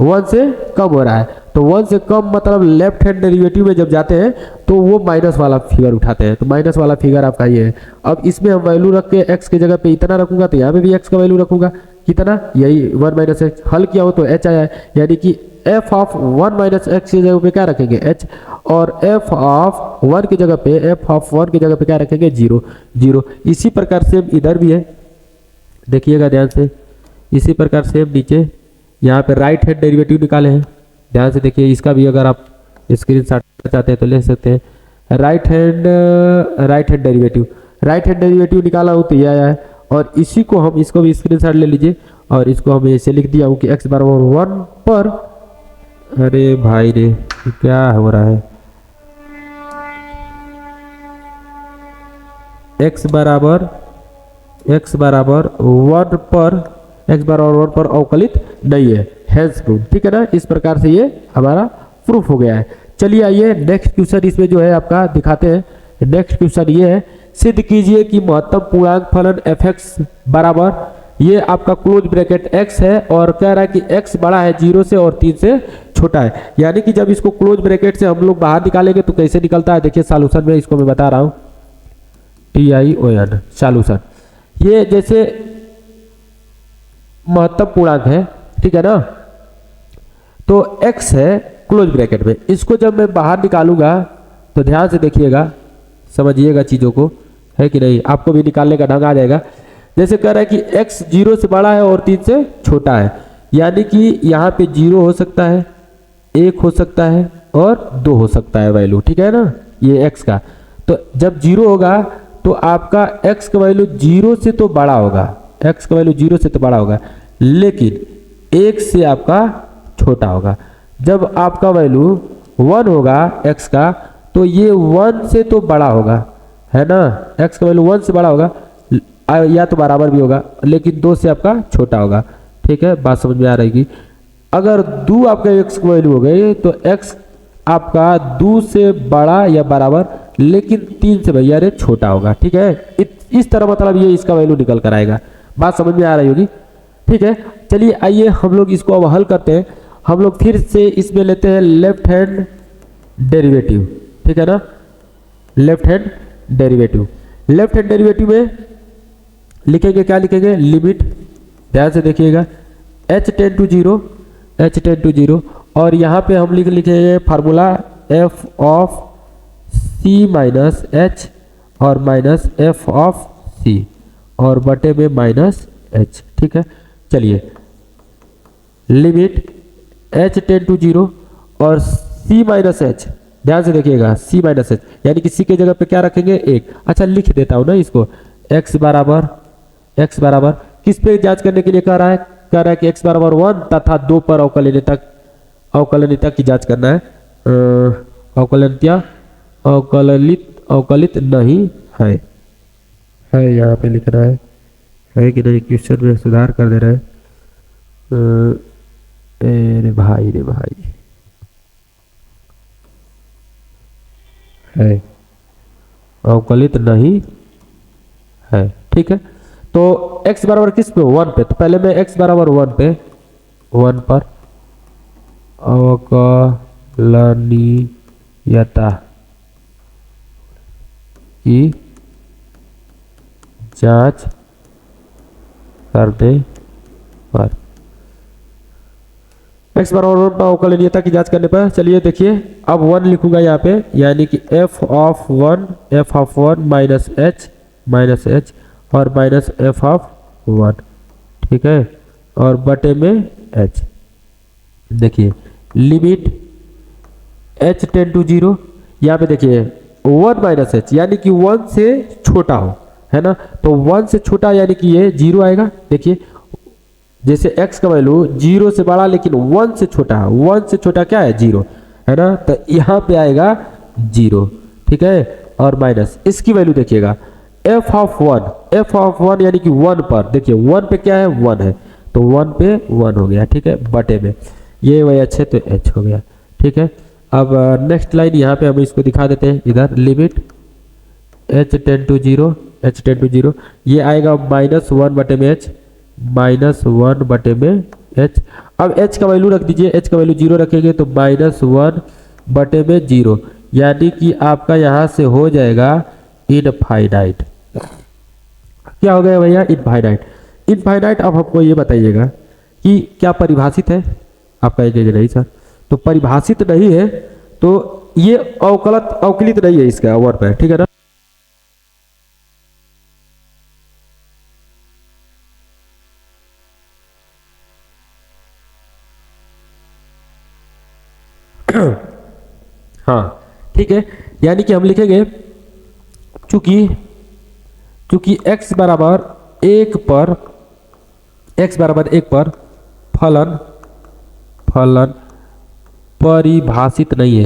1 से कम हो रहा है। तो 1 से कम मतलब लेफ्ट हैंड डेरिवेटिव में जब जाते हैं तो वो माइनस वाला फिगर उठाते हैं, तो माइनस वाला फिगर आपका ये है। अब इसमें हम वैल्यू रख के x के जगह पे इतना रखूंगा तो यहाँ पे भी x का वैल्यू रखूंगा, कितना, यही 1 माइनस एच। हल किया हो तो h आया है, यानी कि f ऑफ 1 माइनस x की जगह पे क्या रखेंगे, h, और f ऑफ 1 की जगह पे, f ऑफ 1 की जगह पे क्या रखेंगे, 0 0। इसी प्रकार से इधर भी है, देखिएगा ध्यान से, इसी प्रकार से नीचे यहाँ पे राइट हैंड डेरिवेटिव निकाले हैं, ध्यान से देखिए। इसका भी अगर आप स्क्रीनशॉट चाहते हैं तो ले सकते हैं। राइट हैंड डेरिवेटिव निकाला हूँ तो ये आया है, और इसी को हम, इसको भी स्क्रीनशॉट ले लीजिए, और इसको हम ऐसे लिख दिया हूँ कि x बराबर 1 पर, अरे भाई रे क्या हो रहा है, x बराबर 1 पर अवकलित नहीं है, हेंस प्रूफ, ठीक है ना। इस प्रकार से ये हमारा प्रूफ हो गया है। चलिए आइए नेक्स्ट क्वेश्चन इसमें जो है आपका दिखाते हैं। नेक्स्ट क्वेश्चन ये है, सिद्ध कीजिए कि महत्तम पूर्णांक फलन f(x) बराबर, ये आपका क्लोज ब्रैकेट x है और कह रहा है कि x बड़ा है 0 से और 3 से छोटा है, यानी कि जब इसको क्लोज ब्रैकेट से हम लोग बाहर निकालेंगे तो कैसे निकलता है, देखिए सॉल्यूशन में इसको मैं बता रहा हूँ, TION सॉल्यूशन। ये जैसे महत्तम पूर्णांक है, ठीक है ना, तो x है क्लोज ब्रैकेट में, इसको जब मैं बाहर निकालूंगा तो ध्यान से देखिएगा, समझिएगा चीजों को, है कि नहीं, आपको भी निकालने का ढंग आ जाएगा। जैसे कह रहा है कि x 0 से बड़ा है और 3 से छोटा है, यानी कि यहाँ पे 0 हो सकता है, 1 हो सकता है और 2 हो सकता है वैल्यू, ठीक है ना, ये x का। तो जब 0 होगा तो आपका x का वैल्यू 0 से तो बड़ा होगा, x का वैल्यू 0 से तो बड़ा होगा, लेकिन 1 से आपका छोटा होगा। जब आपका वैल्यू 1 होगा x का तो ये 1 से तो बड़ा होगा, है ना, x का वैल्यू 1 से बड़ा होगा या तो बराबर भी होगा, लेकिन 2 से आपका छोटा होगा, ठीक है, बात समझ में आ रहेगी। अगर 2 आपका x की वैल्यू हो गई तो x आपका 2 से बड़ा या बराबर लेकिन 3 से भैया रे छोटा होगा, ठीक है। इस तरह मतलब ये इसका वैल्यू निकल कर आएगा, बात समझ में आ रही होगी, ठीक है। चलिए आइए हम लोग इसको अब हल करते हैं। हम लोग फिर से इसमें लेते हैं लेफ्ट हैंड डेरिवेटिव, ठीक है ना, लेफ्ट हैंड डेरिवेटिव में लिखेंगे, क्या लिखेंगे, लिमिट, ध्यान से देखिएगा, h टेंड टू 0, और यहाँ पे हम लिखेंगे formula f of c minus h और माइनस f ऑफ c और बटे में माइनस h, ठीक है। चलिए लिमिट h टेंड टू 0 और c माइनस h, ध्यान से देखिएगा, c माइनस h, यानी कि c के जगह पे क्या रखेंगे, 1। अच्छा लिख देता हूँ ना इसको, x बराबर किस पे जांच करने के लिए कह रहा है, कि x बराबर 1 तथा 2 पर अवकलनीयता की जांच करना है। अवकलित नहीं है, यहाँ पे लिख रहा है कि नहीं, क्वेश्चन में सुधार कर दे रहे हैं। रे भाई है, अवकलित नहीं है, ठीक है। तो x बराबर किस पे, 1 पे, तो पहले मैं x बराबर 1 पर अवकलनीयता की जांच करने पर x बराबर 1 पर अवकलनीयता की जांच करने पर चलिए देखिए अब 1 लिखूंगा यहाँ पे, यानी कि f ऑफ 1 माइनस h और माइनस f ऑफ 1, ठीक है, और बटे में h। देखिए लिमिट h टेंड टू 0, यहाँ पे देखिए 1 माइनस h यानी कि 1 से छोटा हो, है ना, तो 1 से छोटा यानी कि ये 0 आएगा। देखिए जैसे x का वैल्यू 0 से बड़ा लेकिन 1 से छोटा है, 1 से छोटा क्या है 0, है ना, तो यहाँ पे आएगा 0, ठीक है, और माइनस इसकी वैल्यू देखिएगा f ऑफ 1 यानी कि 1 पर, देखिए 1 पे क्या है 1 है, तो 1 पे 1 हो गया, ठीक है, बटे में ये वही h है तो h हो गया, ठीक है। अब नेक्स्ट लाइन यहाँ पे हम इसको दिखा देते हैं, इधर लिमिट h टेंड टू 0 ये आएगा -1 बटे में h, -1 बटे में h। अब h का वैल्यू रख दीजिए, h का वैल्यू 0 रखेंगे तो -1 बटे में 0, यानी कि आपका यहाँ से हो जाएगा इनफाइनाइट। क्या हो गया भैया इनफाइनाइट। अब हमको ये बताइएगा कि क्या परिभाषित है, आप कहेंगे नहीं सर, तो परिभाषित नहीं है तो ये अवकलित नहीं है इसका ओवर पे, ठीक है ना। हाँ ठीक है, यानी कि हम लिखेंगे चूंकि x बराबर 1 पर फलन परिभाषित नहीं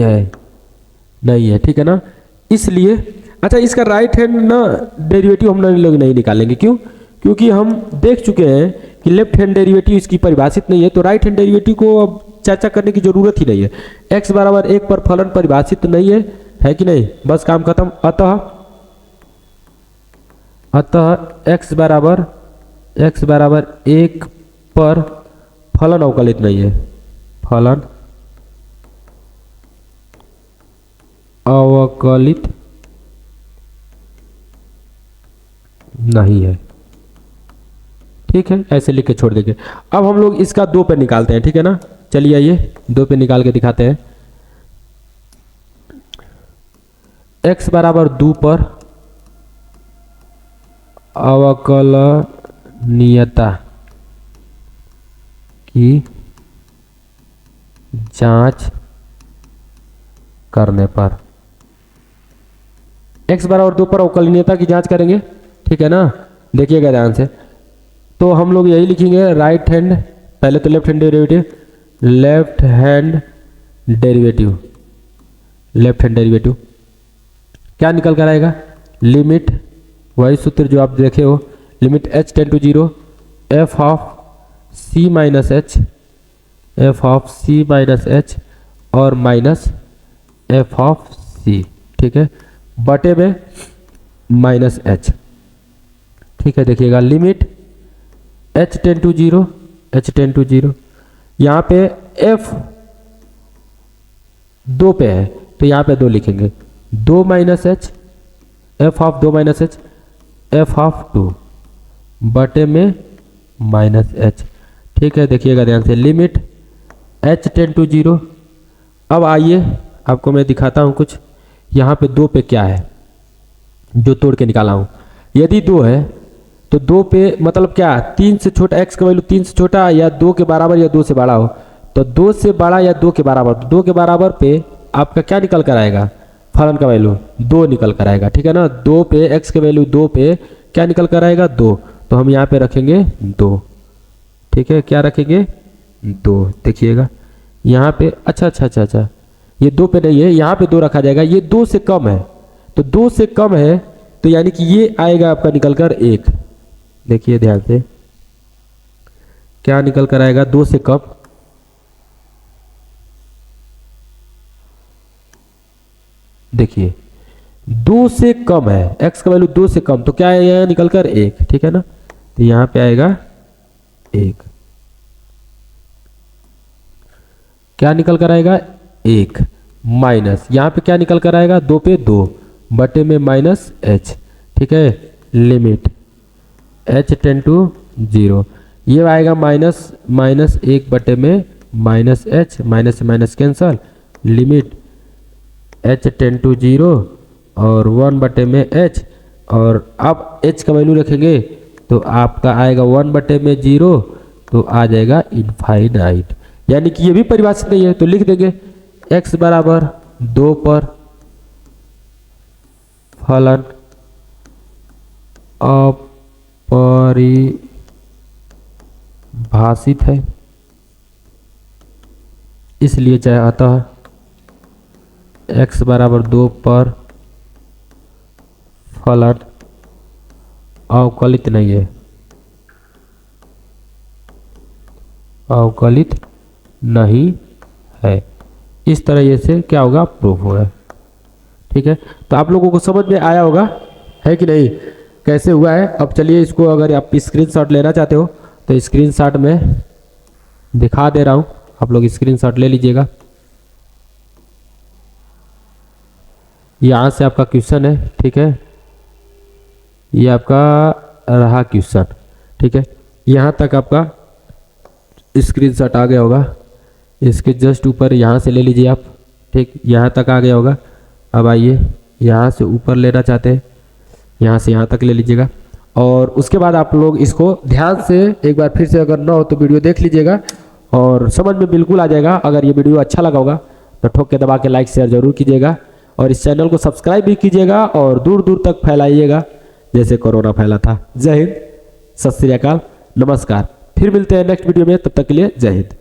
है, ठीक है ना, इसलिए अच्छा इसका राइट हैंड ना डेरिवेटिव हम लोग नहीं निकालेंगे, क्योंकि हम देख चुके हैं कि लेफ्ट हैंड डेरिवेटिव इसकी परिभाषित नहीं है, तो राइट हैंड डेरिवेटिव को अब चर्चा करने की जरूरत ही नहीं है। x बराबर 1 पर फलन परिभाषित नहीं है कि नहीं, बस काम खत्म। अतः x बराबर 1 पर फलन अवकलित नहीं है, फलन अवकलित नहीं है, ठीक है, ऐसे लिख के छोड़ देंगे। अब हम लोग इसका 2 पे निकालते हैं, ठीक है ना, चलिए आइए 2 पे निकाल के दिखाते हैं। x बराबर 2 पर अवकलनीयता की जांच करने पर, x बराबर 2 पर अवकलनीयता की जांच करेंगे, ठीक है ना, देखिएगा ध्यान से। तो हम लोग यही लिखेंगे राइट हैंड, पहले तो लेफ्ट हैंड डेरिवेटिव क्या निकल कर आएगा, लिमिट वही सूत्र जो आप देखे हो, limit h tend to 0 f of c minus h और माइनस f ऑफ c, ठीक है, बटे में माइनस h, ठीक है। देखिएगा लिमिट h टेंड टू 0 यहाँ पे f 2 पे है तो यहाँ पे 2 लिखेंगे, 2 minus h, f of 2 minus h, f of 2 बटे में माइनस h, ठीक है। देखिएगा ध्यान से लिमिट h टेंड टू 0। अब आइए आपको मैं दिखाता हूँ कुछ, यहाँ पे 2 पे क्या है जो तोड़ के निकाला हूँ। यदि 2 है तो 2 पे मतलब क्या, 3 से छोटा, x का वैल्यू 3 से छोटा या 2 के बराबर या 2 से बड़ा हो, तो 2 से बड़ा या 2 के बराबर, 2 के बराबर पे आपका क्या निकल कर आएगा, फलन का वैल्यू 2 निकल कर आएगा, ठीक है ना। 2 पे x के वैल्यू 2 पे क्या निकल कर आएगा 2, तो हम यहाँ पे रखेंगे 2, ठीक है, क्या रखेंगे 2। देखिएगा यहाँ पे अच्छा ये 2 पे नहीं है, यहाँ पे 2 रखा जाएगा, ये 2 से कम है, तो 2 से कम है तो यानी कि ये आएगा आपका निकल कर 1। देखिए ध्यान से क्या निकल कर आएगा 2 से कम, देखिए 2 से कम है, x का वैल्यू 2 से कम, तो क्या आएगा निकल कर 1, ठीक है ना, तो यहाँ पे आएगा 1, क्या निकल कर आएगा 1 माइनस, यहाँ पे क्या निकल कर आएगा 2 पे 2 बटे में माइनस h, ठीक है। लिमिट h टेन टू 0, ये आएगा माइनस 1 बटे में माइनस एच, माइनस से minus cancel, limit h tend to 0 और 1 बटे में h, और अब h का वैल्यू रखेंगे तो आपका आएगा 1 बटे में 0, तो आ जाएगा इनफाइनाइट। यानी कि ये भी परिभाषित नहीं है, तो लिख देंगे x बराबर 2 पर फलन अपरिभाषित है, इसलिए चाहे अतः x बराबर 2 पर फलन अवकलित नहीं है, अवकलित नहीं है। इस तरह से क्या होगा, प्रूफ होगा। ठीक है, तो आप लोगों को समझ में आया होगा, है कि नहीं, कैसे हुआ है। अब चलिए इसको, अगर आप स्क्रीनशॉट लेना चाहते हो तो स्क्रीनशॉट में दिखा दे रहा हूं, आप लोग स्क्रीनशॉट ले लीजिएगा। यहाँ से आपका क्वेश्चन है, ठीक है, ये आपका रहा क्वेश्चन। ठीक है, यहाँ तक आपका स्क्रीनशॉट आ गया होगा, इसके जस्ट ऊपर यहाँ से ले लीजिए आप। ठीक, यहाँ तक आ गया होगा। अब आइए यहाँ से ऊपर लेना चाहते हैं, यहाँ से यहाँ तक ले लीजिएगा, और उसके बाद आप लोग इसको ध्यान से एक बार फिर से, अगर ना हो तो वीडियो देख लीजिएगा और समझ में बिल्कुल आ जाएगा। अगर ये वीडियो अच्छा लगा होगा तो ठोक के दबा के लाइक शेयर जरूर कीजिएगा, और इस चैनल को सब्सक्राइब भी कीजिएगा और दूर दूर तक फैलाइएगा जैसे कोरोना फैला था। जय हिंद, सत श्री अकाल, नमस्कार। फिर मिलते हैं नेक्स्ट वीडियो में, तब तक के लिए जय हिंद।